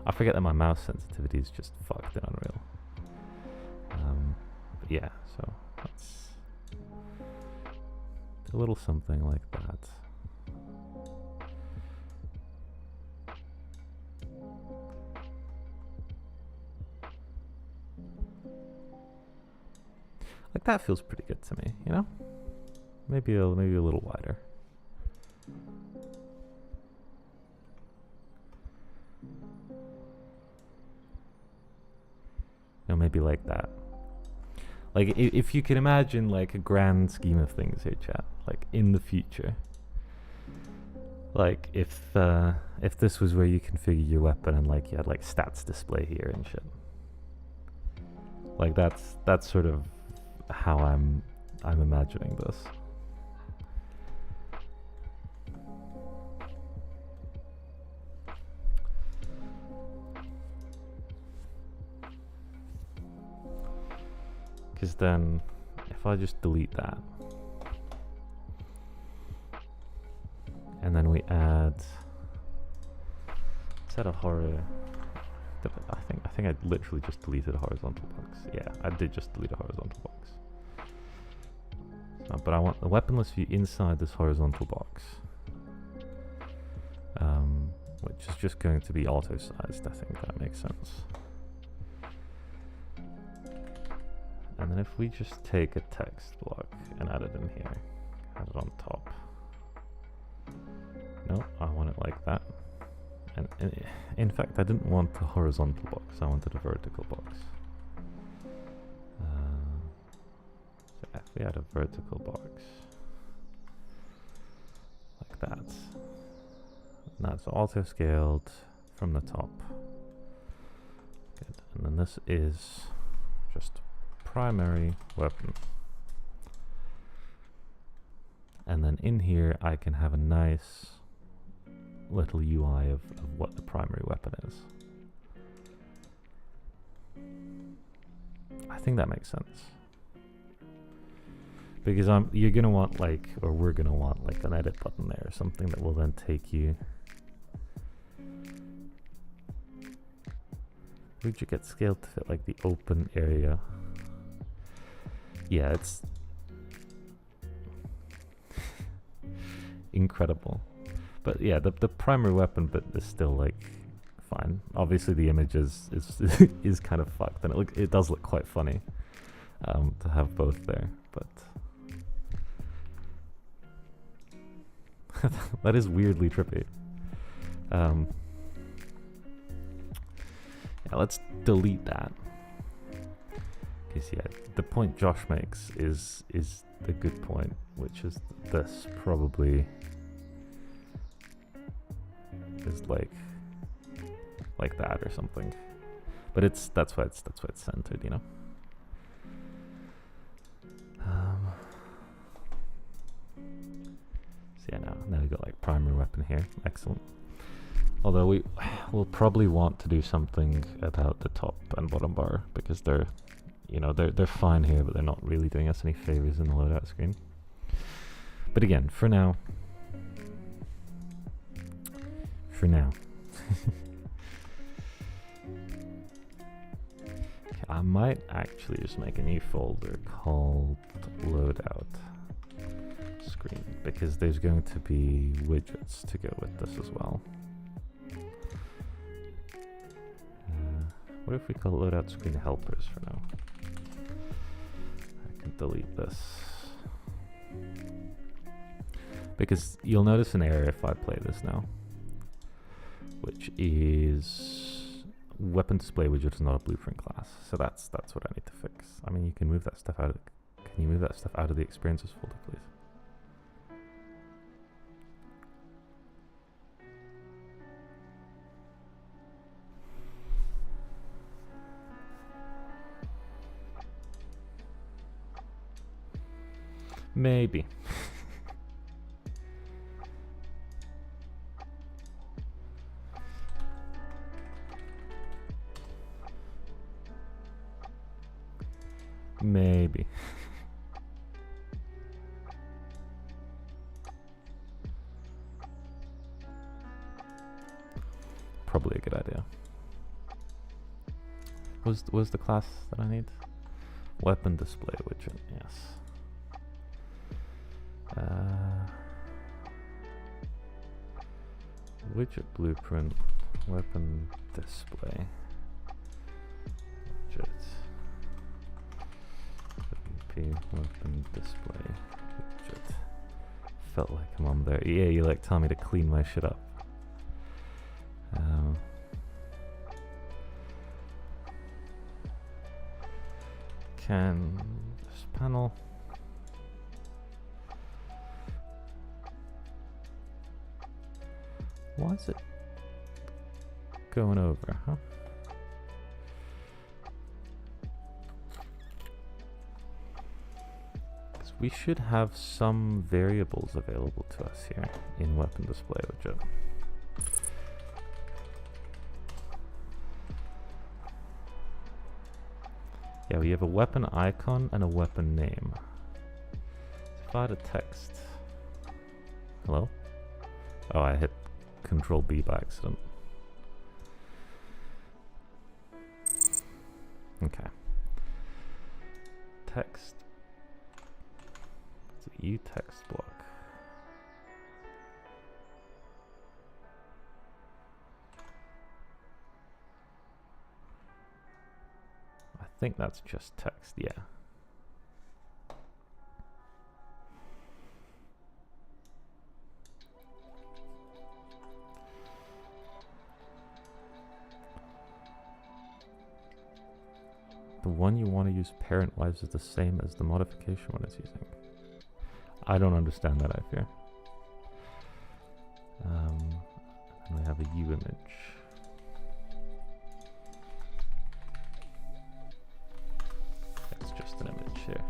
I forget that my mouse sensitivity is just fucked in Unreal. But yeah, so let's do a little something like that. Like that feels pretty good to me, you know? Maybe a little wider. You know, maybe like that. Like if you can imagine like a grand scheme of things here, chat. Like in the future, like if this was where you configure your weapon and like you had like stats display here and shit. Like that's sort of how I'm imagining this. Because then, if I just delete that, and then we add, let's add a horror. I think I literally just deleted a horizontal box. Yeah, I did just delete a horizontal box. But I want the weaponless view inside this horizontal box, which is just going to be auto-sized. I think that makes sense. And then if we just take a text block and add it in here, add it on top. No, I want it like that. in fact, I didn't want a horizontal box, I wanted a vertical box. So if we had a vertical box, like that, and that's auto-scaled from the top. Good. And then this is just primary weapon. And then in here I can have a nice little UI of what the primary weapon is. I think that makes sense. Because you're gonna want like, or we're gonna want like an edit button there, something that will then take you. Would you get scaled to fit like the open area? Yeah, it's incredible. But yeah, the primary weapon bit is still like fine. Obviously the image is is kind of fucked, and it does look quite funny to have both there, but that is weirdly trippy. Yeah, let's delete that. Because yeah, the point Josh makes is a good point, which is this probably is like that or something. But that's why it's centered, you know. So yeah, now we got like primary weapon here. Excellent. Although we'll probably want to do something about the top and bottom bar, because they're fine here, but they're not really doing us any favors in the loadout screen. But again, for now, I might actually just make a new folder called loadout screen, because there's going to be widgets to go with this as well. What if we call loadout screen helpers for now? I can delete this. Because you'll notice an error if I play this now, which is weapon display widget is not a blueprint class. So that's what I need to fix. I mean, you can move that stuff out. Can you move that stuff out of the experiences folder, please? Maybe. Maybe. Probably a good idea. Was the class that I need? Weapon display widget, yes. Widget blueprint, weapon display widget. WP weapon display widget. Felt like I'm on there. Yeah, you like tell me to clean my shit up. Can this panel? Why is it going over, huh? Because we should have some variables available to us here in weapon display widget. Yeah, we have a weapon icon and a weapon name. If I had a text. Hello? Oh, I hit Control B by accident. Okay. Text. It's a U text block. I think that's just text, yeah. the one you want to use parent-wise is the same as the modification one it's using. I don't understand that, I fear. And we have a U image. It's just an image here.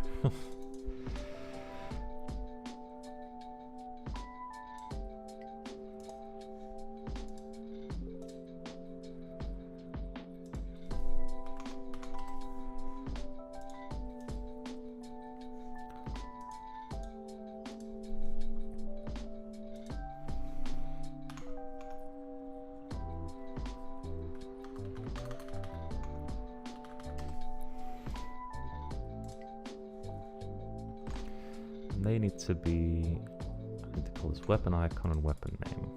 They need to be, I need to call this weapon icon and weapon name.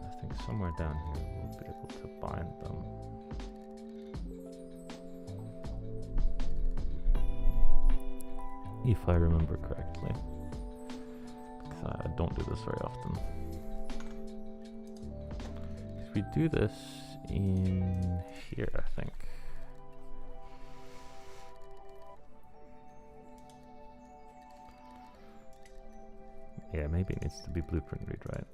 I think somewhere down here we'll be able to bind them. If I remember correctly, because I don't do this very often. If we do this in here, I think. Yeah, maybe it needs to be blueprint read, right?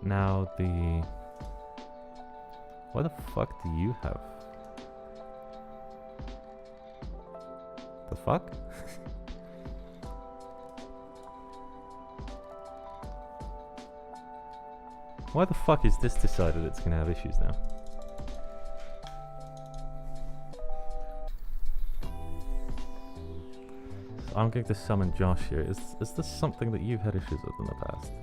Now the... What the fuck do you have? The fuck? Why the fuck is this decided it's gonna have issues now? So I'm going to summon Josh here. Is this something that you've had issues with in the past?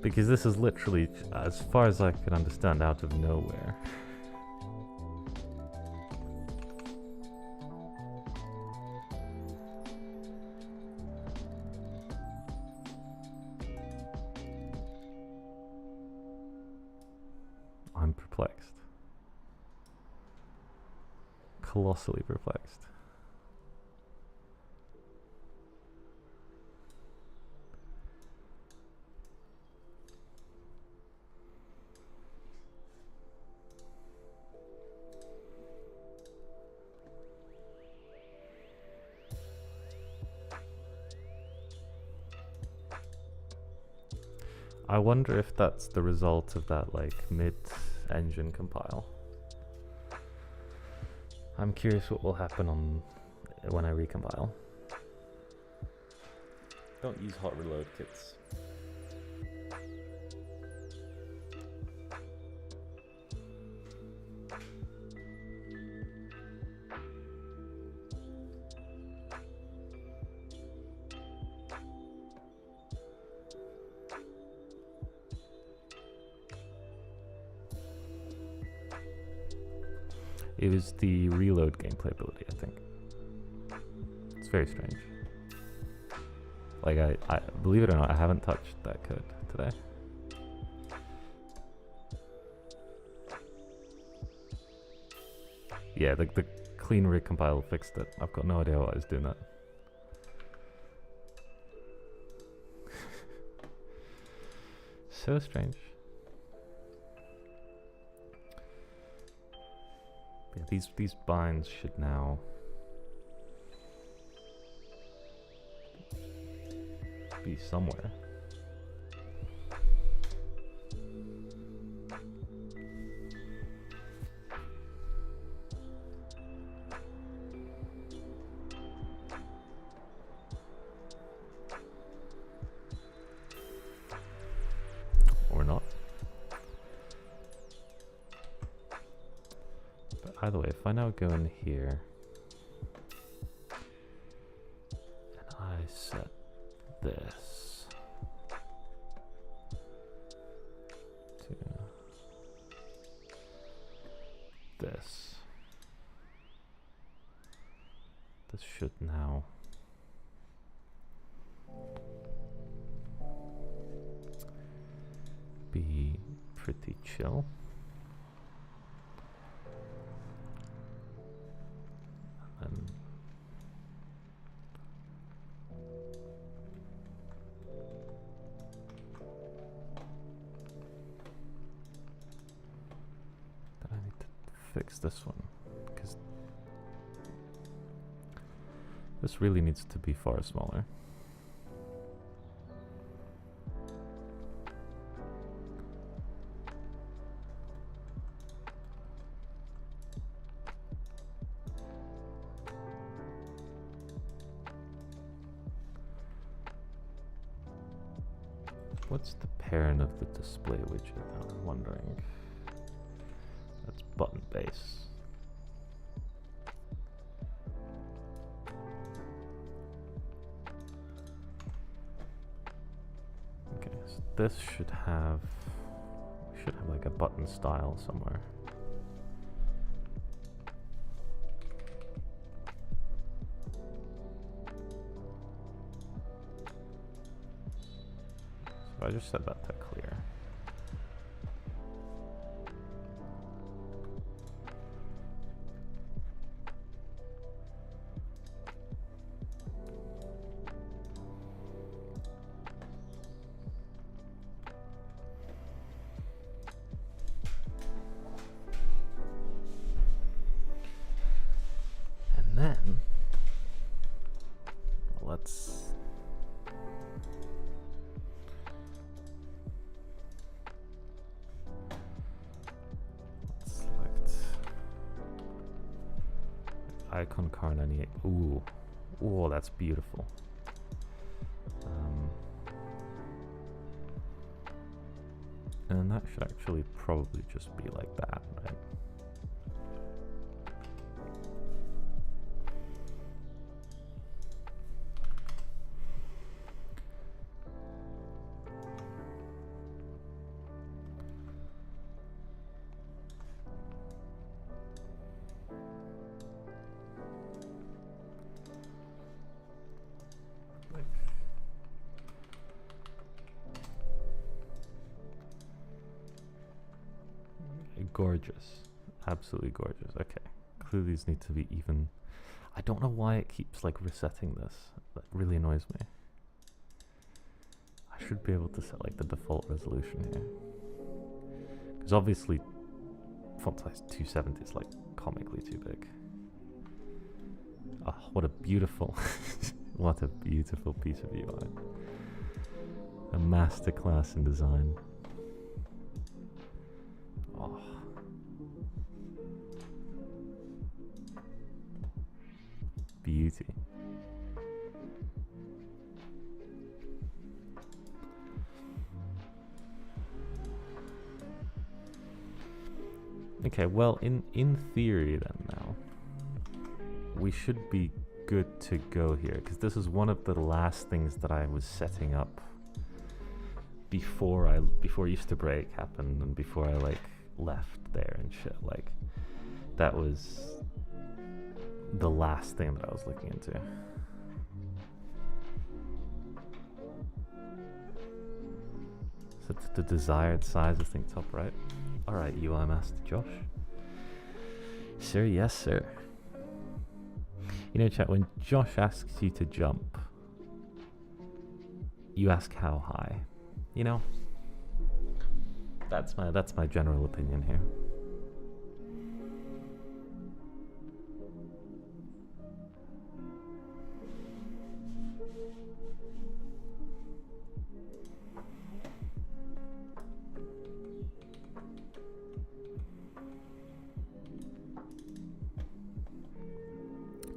Because this is literally, as far as I can understand, out of nowhere. I'm perplexed. Colossally perplexed. I wonder if that's the result of that, like, mid-engine compile. I'm curious what will happen on when I recompile. Don't use hot reload kits. It was the reload gameplay ability, I think. It's very strange. Like, I believe it or not, I haven't touched that code today. Yeah, the clean recompile fixed it. I've got no idea why I was doing that. So strange. Yeah, these binds should now be somewhere. Or not. Either way, if I now go in here and I set this to this. This should now be pretty chill. And then I need to fix this one, because this really needs to be far smaller. What's the parent of the display widget? I'm wondering. That's button base. Okay, so this should have, we should have like a button style somewhere. I just set that to clear. And then let's icon car 98. Ooh, oh, that's beautiful. And that should actually probably just be like that, right? Gorgeous, absolutely gorgeous. Okay, clearly these need to be even. I don't know why it keeps like resetting this. That really annoys me. I should be able to set like the default resolution here, because obviously font size 270 is like comically too big. Oh, what a beautiful, what a beautiful piece of UI. A masterclass in design. Oh. Beauty. Okay, well, in theory then now, we should be good to go here, because this is one of the last things that I was setting up before Easter break happened and before I like left there and shit. Like, that was the last thing that I was looking into. Set to the desired size, I think top right. Alright, UI Master Josh. Sir, yes sir. You know, chat, when Josh asks you to jump, you ask how high. You know? That's my general opinion here.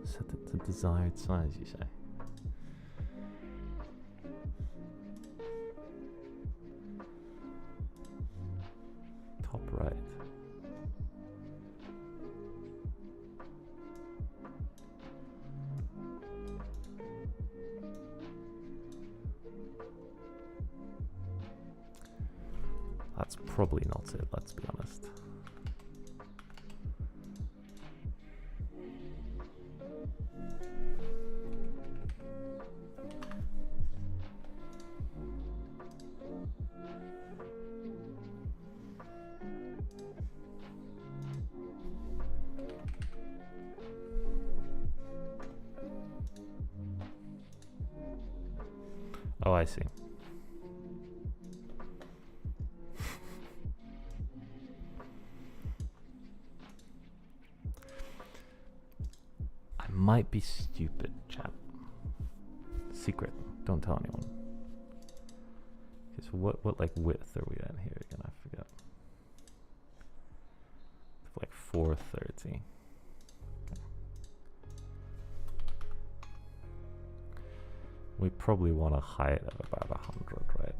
Set it to desired size, you say? Top right. That's probably not it, let's be honest. Oh, I see. I might be stupid, chat. Secret. Don't tell anyone. Okay, so what like width are we at here again? I forget. Like 430. Okay. We probably want a height of about 100, right?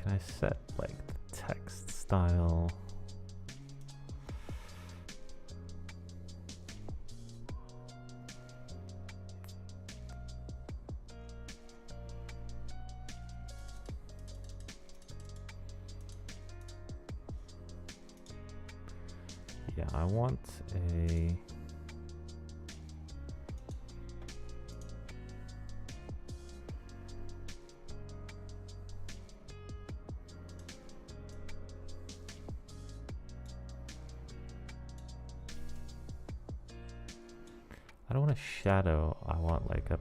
Can I set like the text style? Yeah, I want a I don't want a shadow, I want like a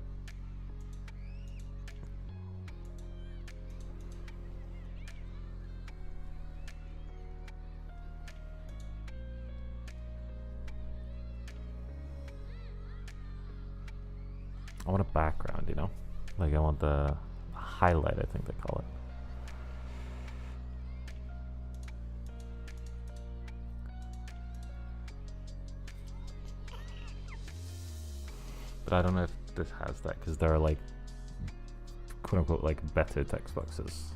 background, you know? Like I want the highlight, I think they call it. But I don't know if this has that because there are like quote unquote like better text boxes.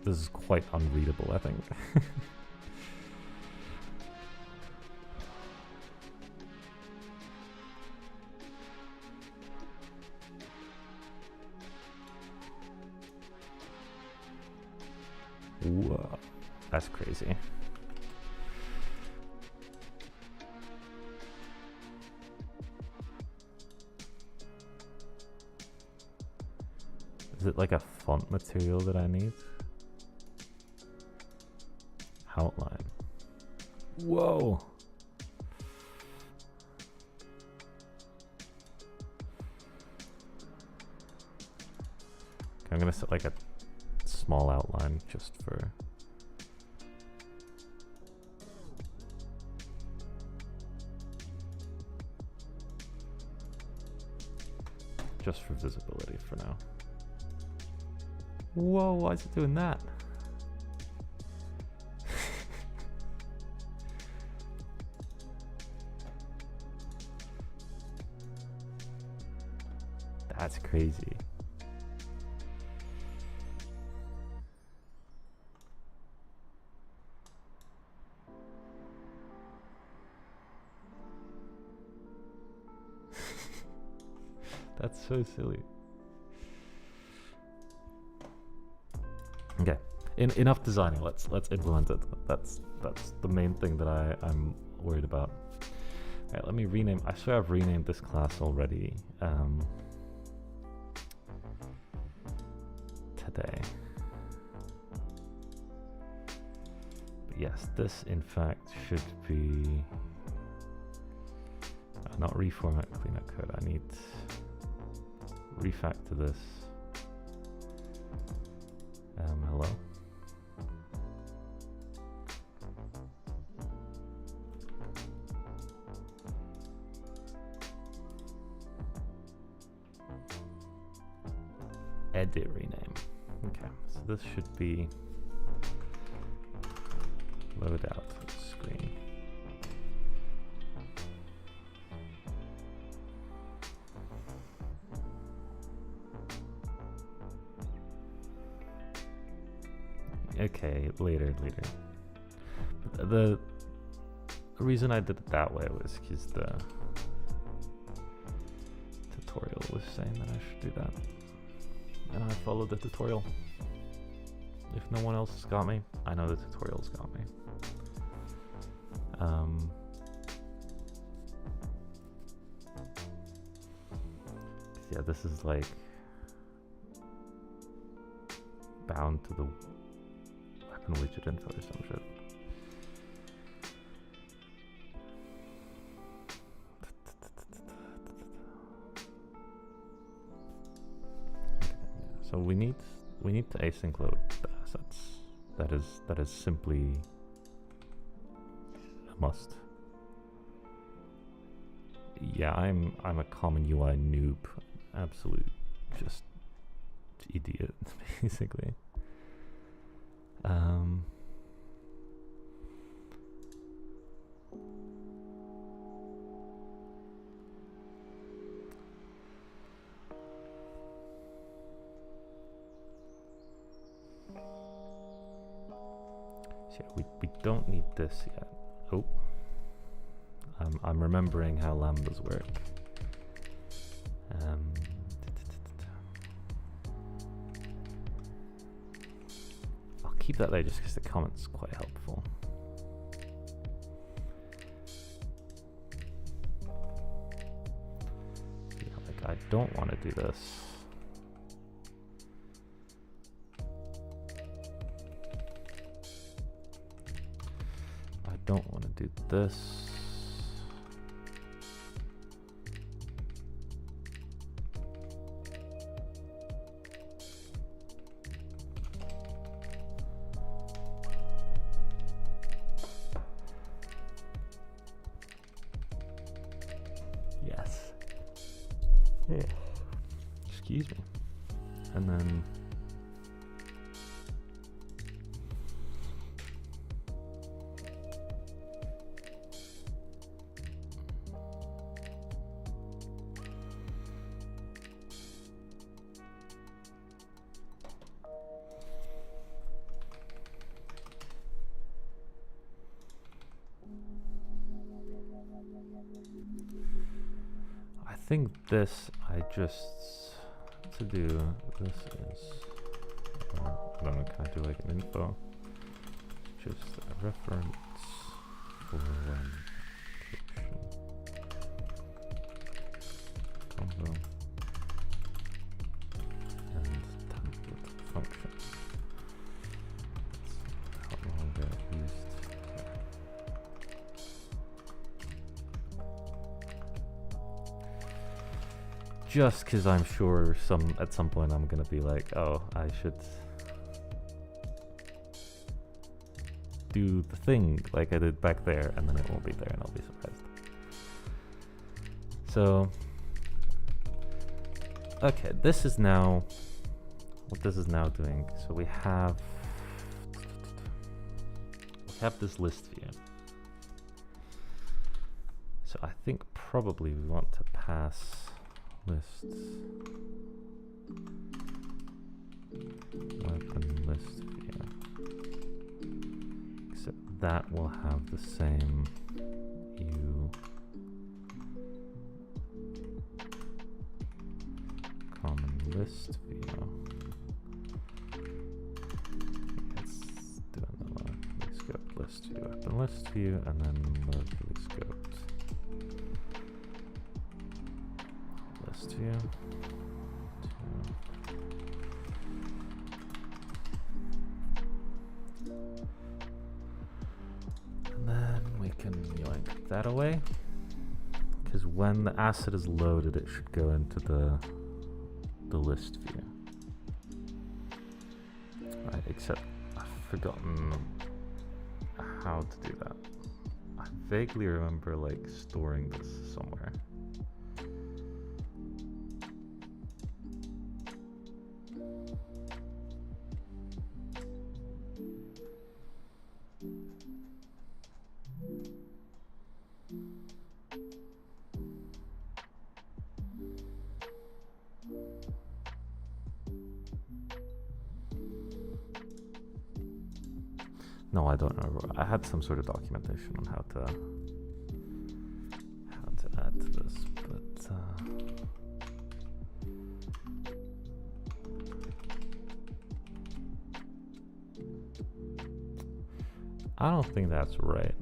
This is quite unreadable, I think. Whoa, that's crazy. Is it like a font material that I need? Outline. Whoa. Okay, I'm gonna set like a small outline just for visibility for now. Whoa, why is it doing that? That's crazy. That's so silly. Okay, enough designing. Let's implement it. That's the main thing that I'm worried about. All right, let me rename. I swear I've renamed this class already. Today. But yes, this in fact should be not reformat cleanup code. I need refactor this. Hello. Edit rename. Okay, so this should be load out screen. okay, later. The reason I did it that way was because the tutorial was saying that I should do that. And I followed the tutorial. If no one else has got me, I know the tutorial's got me. Yeah, this is like bound to the weapon widget info or some shit. So we need to async load the assets. That is simply a must. Yeah, I'm a common UI noob, absolute just idiot, basically. So yeah, we don't need this yet. Oh, I'm remembering how lambdas work. I'll keep that there just because the comment's quite helpful. Yeah, like I don't want to do this. I don't want to do this. Yes. Oh. Excuse me. And then I think this, to do this is, I don't know, can I do like an info? Just a reference for combo and template function. That's how long they're used. Just because I'm sure at some point I'm gonna be like, oh, I should do the thing like I did back there, and then it won't be there and I'll be surprised. So, okay, this is now what this is now doing. So we have this list view. So I think probably we want to pass lists, weapon list view, except that will have the same u common list view. Let's do another scoped list view, weapon list view, and then locally scoped list view. And then we can yoink that away, because when the asset is loaded, it should go into the list view. Right, except I've forgotten how to do that. I vaguely remember like storing this somewhere. No, I don't know. I had some sort of documentation on how to add to this, but I don't think that's right.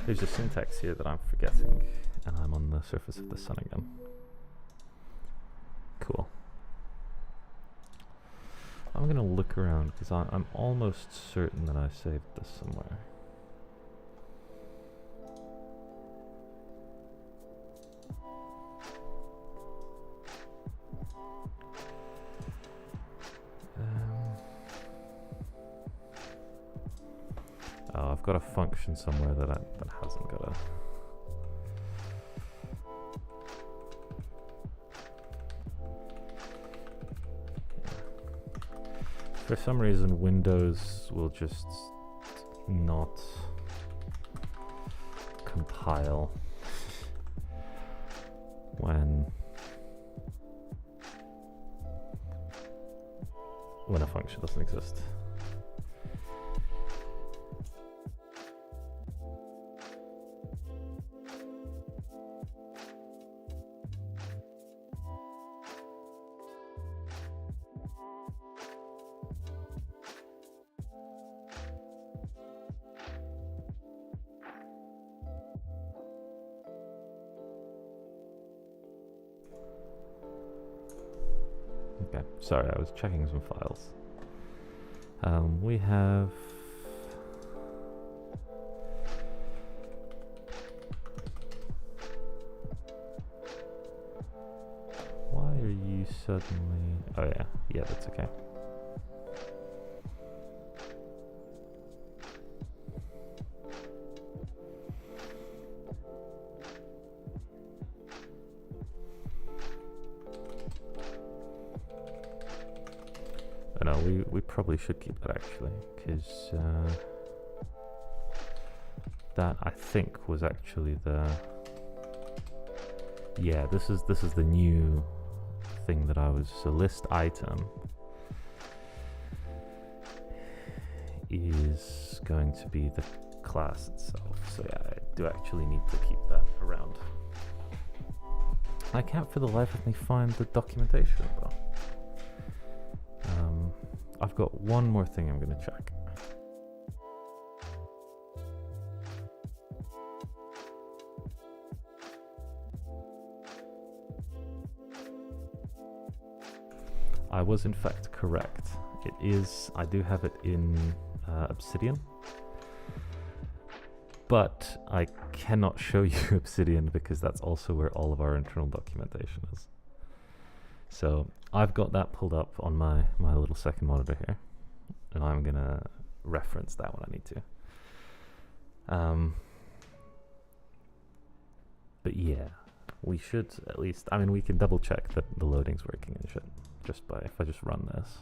There's a syntax here that I'm forgetting, and I'm on the surface of the sun again. Cool. I'm gonna look around because I'm almost certain that I saved this somewhere. Oh, I've got a function somewhere that hasn't got a. For some reason, Windows will just not compile when a function doesn't exist. Okay, sorry, I was checking some files. We have why are you suddenly? Oh yeah, that's okay. No, we probably should keep that actually, because that I think was actually the this is the new thing that I was. So list item is going to be the class itself. So yeah, I do actually need to keep that around. I can't for the life of me find the documentation though. I've got one more thing I'm going to check. I was in fact correct. It is, I do have it in Obsidian, but I cannot show you Obsidian because that's also where all of our internal documentation is. So I've got that pulled up on my little second monitor here, and I'm gonna reference that when I need to. But yeah, we should at least, I mean, we can double check that the loading's working and shit, just by, if I just run this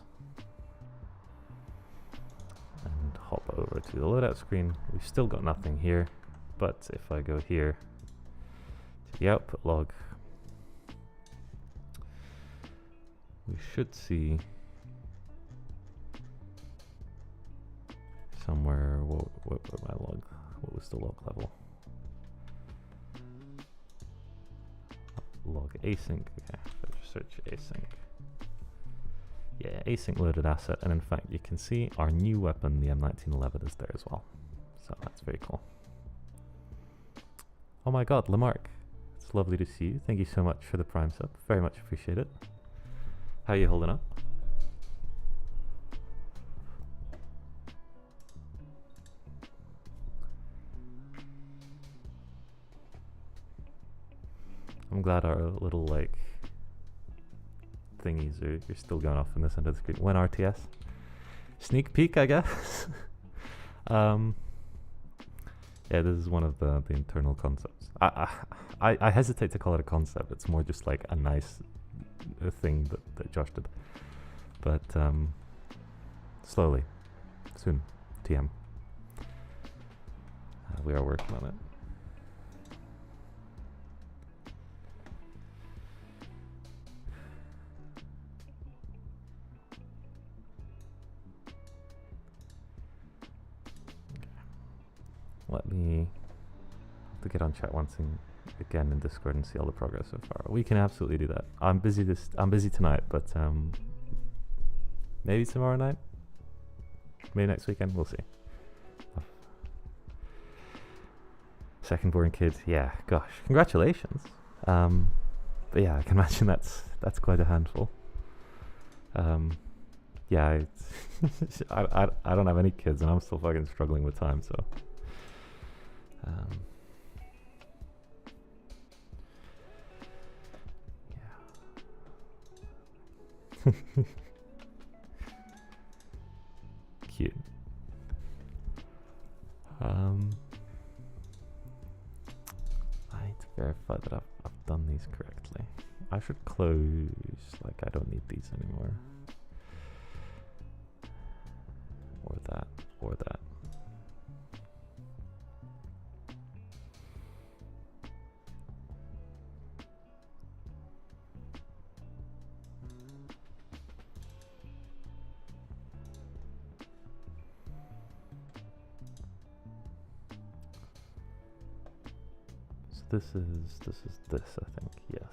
and hop over to the loadout screen. We've still got nothing here, but if I go here to the output log, we should see somewhere, what my log, what was the log level? Log async, okay, so just search async. Yeah, async loaded asset, and in fact you can see our new weapon, the M1911, is there as well. So that's very cool. Oh my god, Lamarck, it's lovely to see you. Thank you so much for the Prime sub, very much appreciate it. How are you holding up? I'm glad our little like thingies are you're still going off in this end of the screen. When RTS? Sneak peek, I guess. Yeah, this is one of the internal concepts. I hesitate to call it a concept. It's more just like a nice thing that Josh did. But slowly, soon, TM. We are working on it. Let me have to get on chat once again in Discord and see all the progress so far. We can absolutely do that. I'm busy tonight, but maybe tomorrow night, maybe next weekend. We'll see. Second born kid, yeah. Gosh, congratulations. But yeah, I can imagine that's quite a handful. Yeah, I don't have any kids, and I'm still fucking struggling with time, so. Yeah. Cute. I need to verify that I've done these correctly. I should close, like I don't need these anymore. Or that, or that. This is this, I think, yes.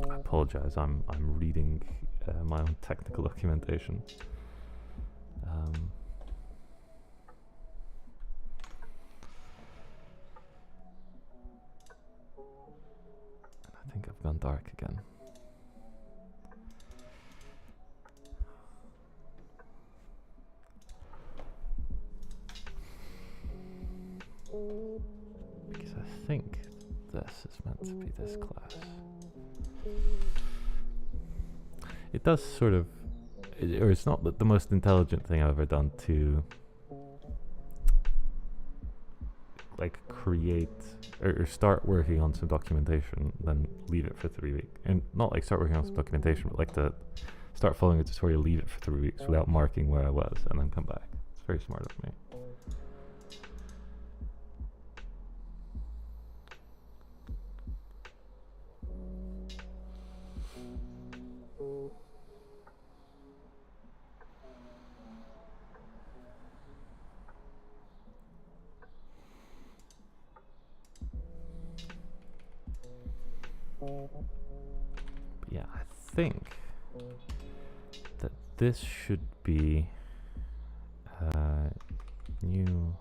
I apologize. I'm reading my own technical documentation. I think I've gone dark again. Because I think this is meant to be this class. It does sort of, or it's not the most intelligent thing I've ever done to like create or start working on some documentation, then leave it for 3 weeks. And not like start working on some documentation, but like to start following a tutorial, leave it for 3 weeks without marking where I was, and then come back. It's very smart of me. But yeah, I think that this should be new.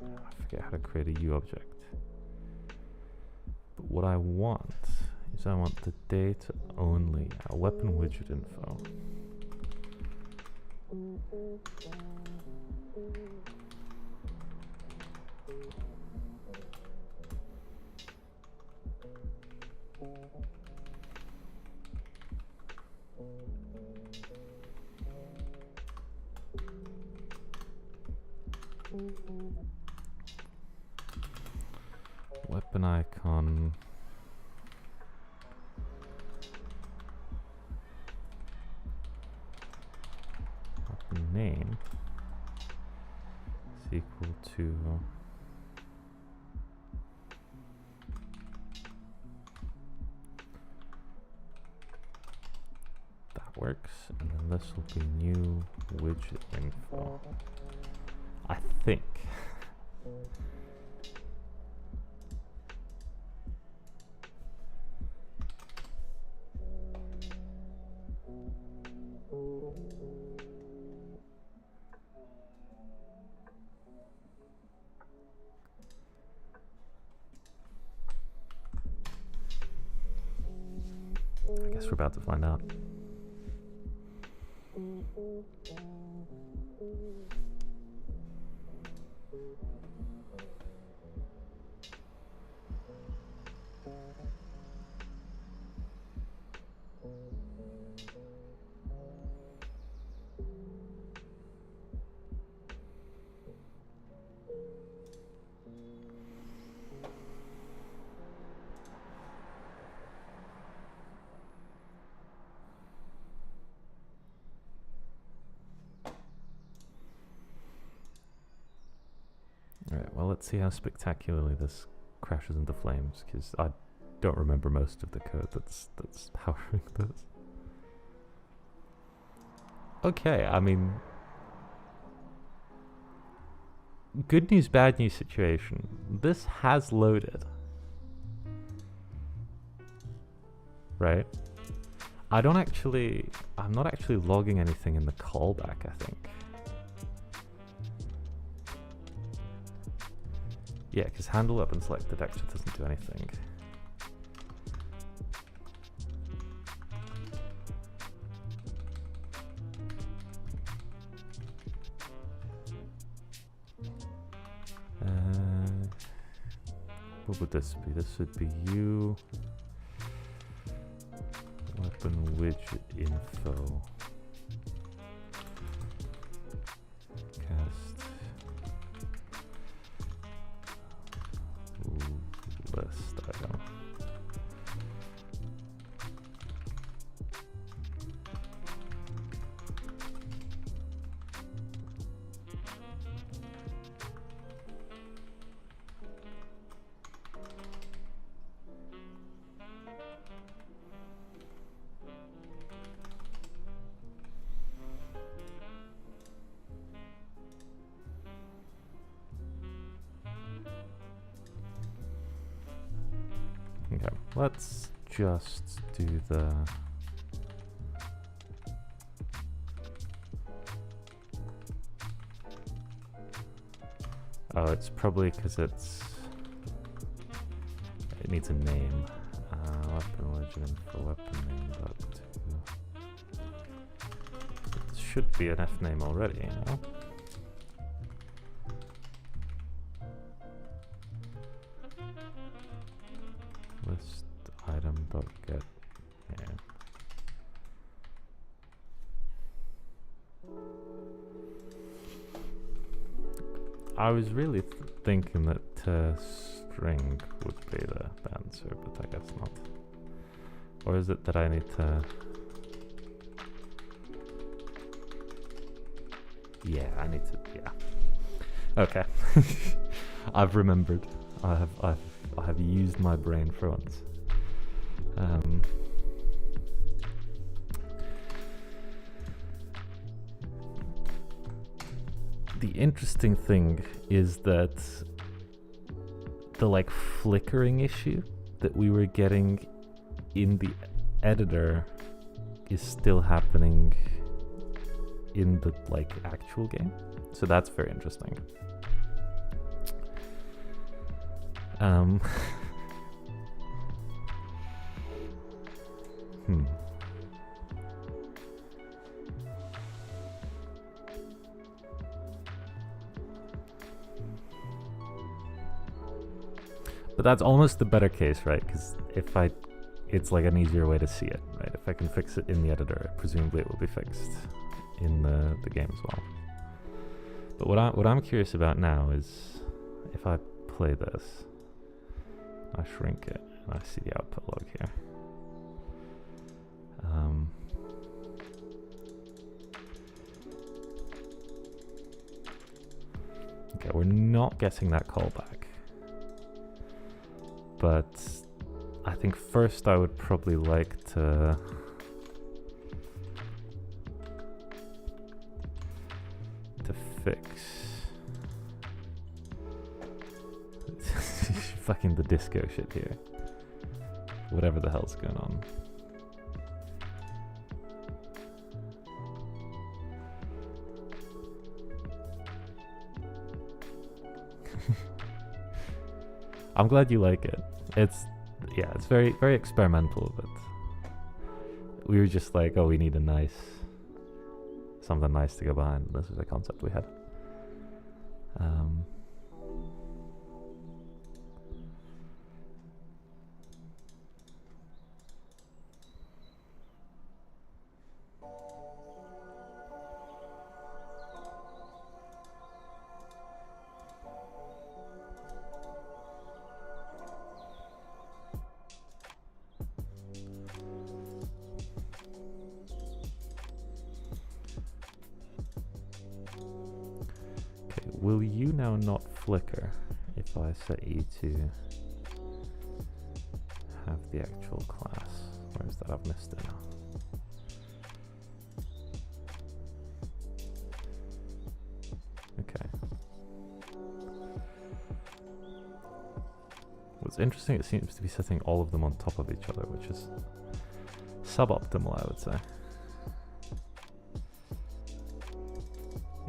I forget how to create a U object. But what I want is I want the data only, a weapon widget info. Weapon icon. Weapon name is equal to that works, and then this will be new widget info. I think. I guess we're about to find out. Alright, well, let's see how spectacularly this crashes into flames, because I don't remember most of the code that's powering this. Okay, I mean, good news, bad news situation. This has loaded. Right? I'm not actually logging anything in the callback, I think. Yeah, because handle up and selected extra doesn't do anything. What would this be? This would be you. Weapon widget info. Cast. List item. Okay, let's just do the oh, it's probably because it needs a name. Weapon legend for weapon name .2. It should be an F name already, you know? List item dot get. Yeah. I was really thinking that string would be the answer, but I guess not. Or is it that I need to? Yeah, I need to. Yeah. Okay. I've remembered. I have used my brain for once. The interesting thing is that the like flickering issue that we were getting in the editor is still happening in the like actual game. So that's very interesting. But that's almost the better case, right? Because it's like an easier way to see it, right? If I can fix it in the editor, presumably it will be fixed in the game as well. But what I'm curious about now is if I play this, I shrink it, and I see the output log here. Okay, we're not getting that callback. But I think first I would probably like to to fix fucking the disco shit here. Whatever the hell's going on. I'm glad you like it. It's very, very experimental, but we were just like, oh, we need something nice to go behind. This is a concept we had. Will you now not flicker if I set you to have the actual class? Where is that? I've missed it now. Okay. What's interesting, it seems to be setting all of them on top of each other, which is suboptimal, I would say.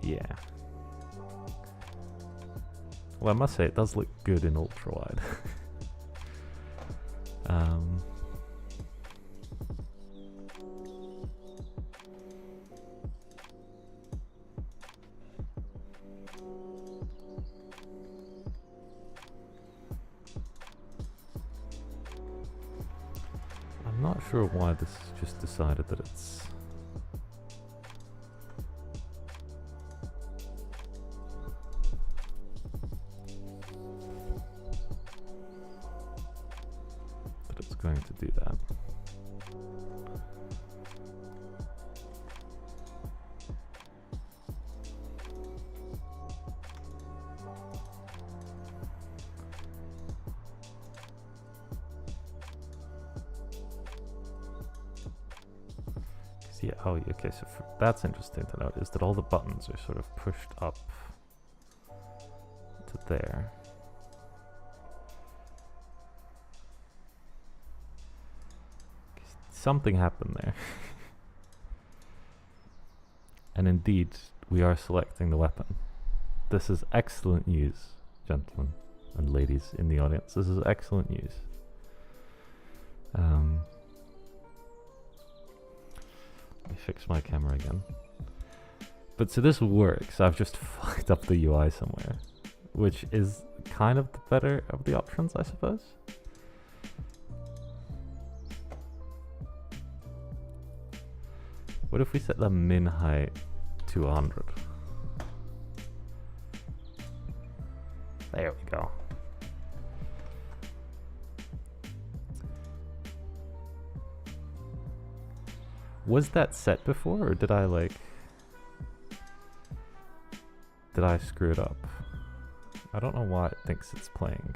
Yeah. Well, I must say, it does look good in ultra-wide. I'm not sure why this just decided that it's... going to do that. Yeah, oh, okay, so that's interesting to note, is that all the buttons are sort of pushed up to there. Something happened there. And indeed, we are selecting the weapon. This is excellent news, gentlemen and ladies in the audience. This is excellent news. Let me fix my camera again. But so this works. I've just fucked up the UI somewhere, which is kind of the better of the options, I suppose. What if we set the min height to 100? There we go. Was that set before, or did I screw it up? I don't know why it thinks it's playing.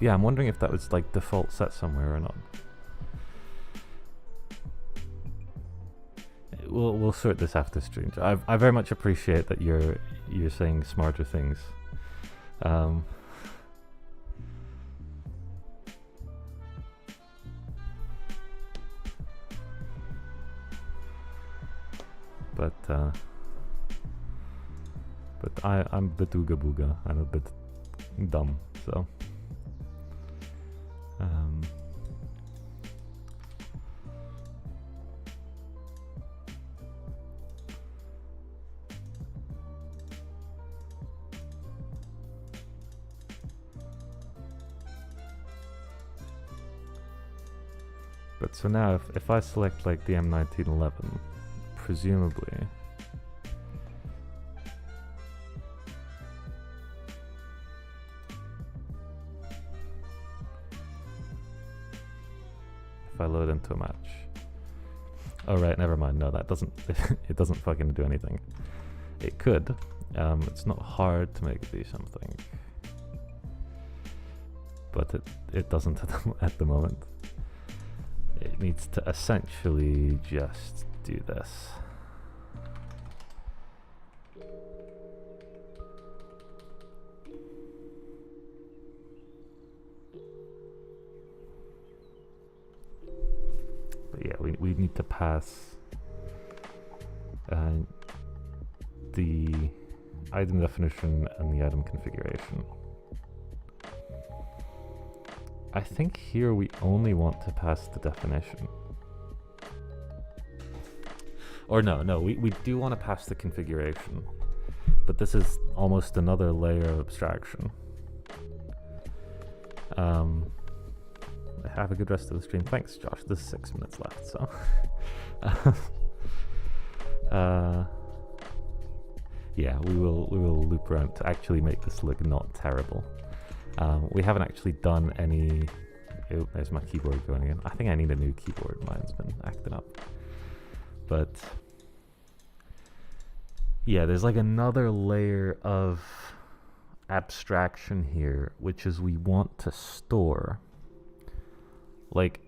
Yeah, I'm wondering if that was like default set somewhere or not. We'll sort this after stream. I very much appreciate that you're saying smarter things. But I'm a bit ooga booga. I'm a bit dumb, so. But so now if I select like the M1911, presumably if I load into a match. Oh right, never mind. No, that doesn't it doesn't fucking do anything. It could. It's not hard to make it do something. But it doesn't at the moment. it needs to essentially just do this. But yeah, we need to pass the item definition and the item configuration. I think here we only want to pass the definition. Or no, we do want to pass the configuration. But this is almost another layer of abstraction. Have a good rest of the stream. Thanks, Josh. There's 6 minutes left, so. Yeah, we will loop around to actually make this look not terrible. We haven't actually done any... Oh, there's my keyboard going again. I think I need a new keyboard. Mine's been acting up. But... yeah, there's like another layer of abstraction here, which is we want to store like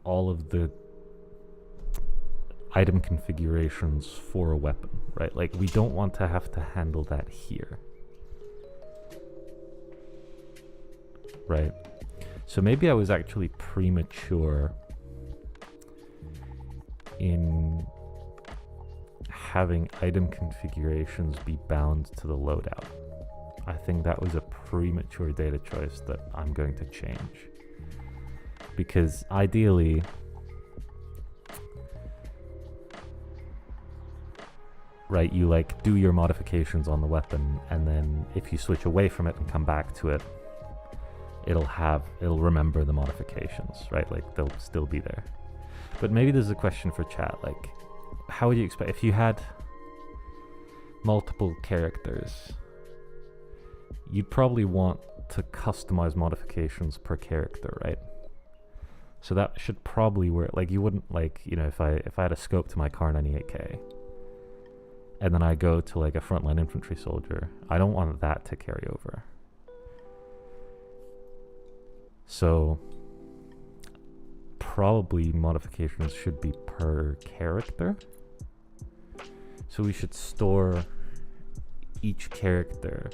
all of the item configurations for a weapon, right? Like we don't want to have to handle that here. Right? So maybe I was actually premature in having item configurations be bound to the loadout. I think that was a premature data choice that I'm going to change. Because ideally, right, you like do your modifications on the weapon, and then if you switch away from it and come back to it, it'll remember the modifications, right? Like they'll still be there. But maybe there's a question for chat, like how would you expect if you had multiple characters, you'd probably want to customize modifications per character, right? So that should probably work. Like you wouldn't, like, you know, if I had a scope to my Kar 98K and then I go to like a frontline infantry soldier, I don't want that to carry over. So probably modifications should be per character. So we should store each character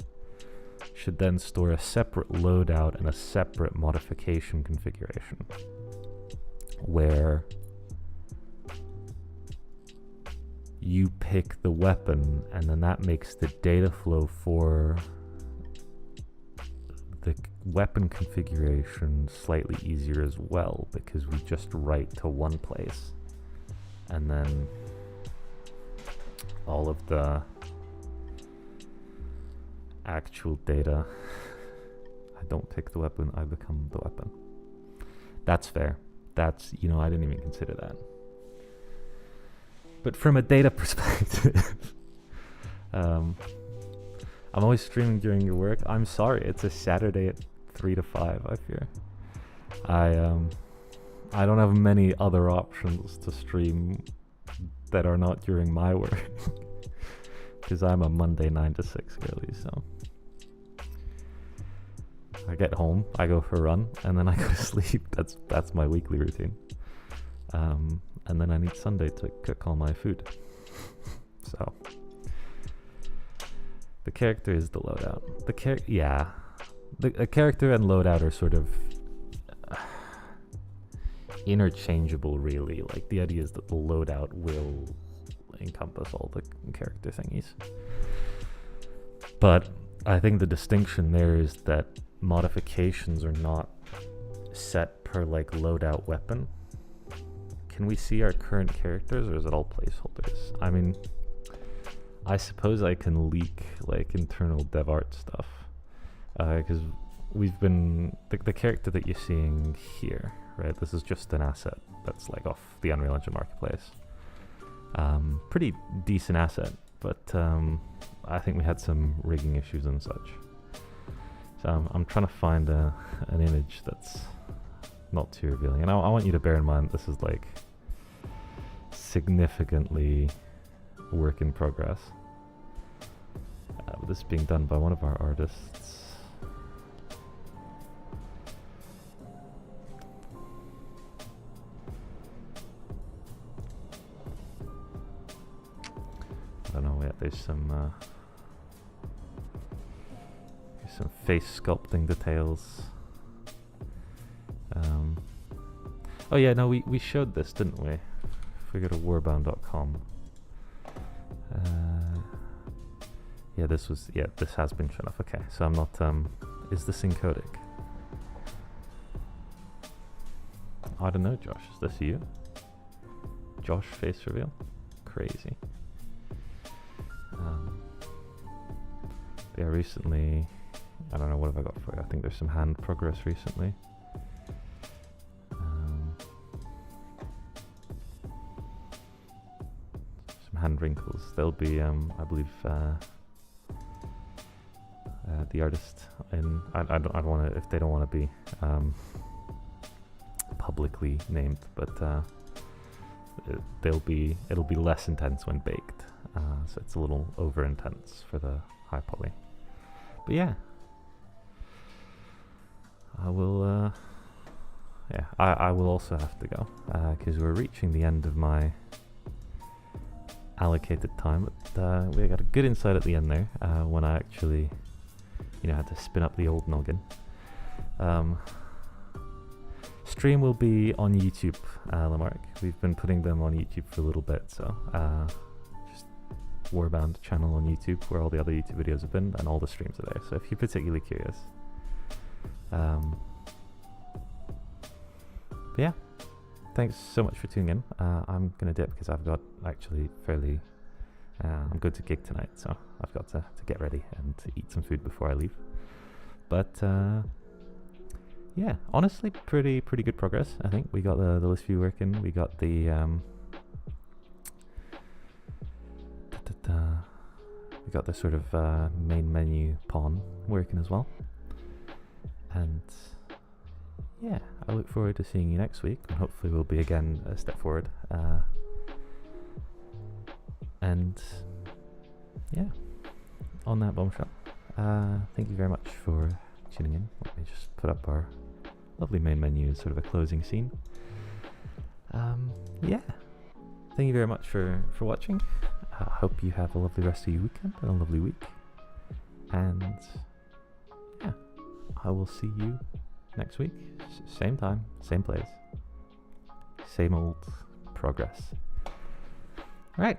should then store a separate loadout and a separate modification configuration where you pick the weapon, and then that makes the data flow for the weapon configuration slightly easier as well, because we just write to one place and then all of the actual data. I don't pick the weapon, I become the weapon. That's fair. That's, you know, I didn't even consider that. But from a data perspective, I'm always streaming during your work. I'm sorry, it's a Saturday at 3 to 5, I fear. I don't have many other options to stream that are not during my work. Because I'm a Monday 9 to 6 girly, so I get home, I go for a run, and then I go to sleep. That's my weekly routine. And then I need Sunday to cook all my food. So the character is the loadout. The character and loadout are sort of interchangeable, really. Like the idea is that the loadout will encompass all the character thingies. But I think the distinction there is that modifications are not set per like loadout weapon. Can we see our current characters, or is it all placeholders? I mean, I suppose I can leak like internal dev art stuff, because we've been the character that you're seeing here, right? This is just an asset that's like off the Unreal Engine Marketplace. Pretty decent asset, but I think we had some rigging issues and such. So I'm trying to find an image that's not too revealing. And I want you to bear in mind this is like significantly work in progress. This is being done by one of our artists. There's some face sculpting details. Oh yeah, no, we showed this, didn't we? If we go to warbound.com. Yeah, this has been shown off. Okay, so I'm not, is this encoding? I don't know, Josh, is this you? Josh face reveal? Crazy. Yeah, recently, I don't know, what have I got for you? I think there's some hand progress recently. Some hand wrinkles. They'll be, I believe, the artist in, I don't want to, if they don't want to be publicly named, but it'll be less intense when baked, so it's a little over intense for the high poly. But yeah, I will I will also have to go because we're reaching the end of my allocated time, but we got a good insight at the end there when I actually, you know, had to spin up the old noggin. Stream will be on YouTube, Lamarck. We've been putting them on YouTube for a little bit, so just Warbound channel on YouTube, where all the other YouTube videos have been, and all the streams are there. So if you're particularly curious, but yeah, thanks so much for tuning in. I'm gonna dip because I've got actually fairly. I'm going to gig tonight, so I've got to get ready and to eat some food before I leave. But yeah, honestly, pretty good progress. I think we got the list view working. We got the we got the sort of main menu pawn working as well. And yeah, I look forward to seeing you next week, and hopefully we'll be again a step forward. And yeah, on that bombshell, thank you very much for tuning in. Let me just put up our lovely main menu as sort of a closing scene. Yeah, thank you very much for watching. I hope you have a lovely rest of your weekend and a lovely week. And yeah, I will see you next week. Same time, same place, same old progress. All right.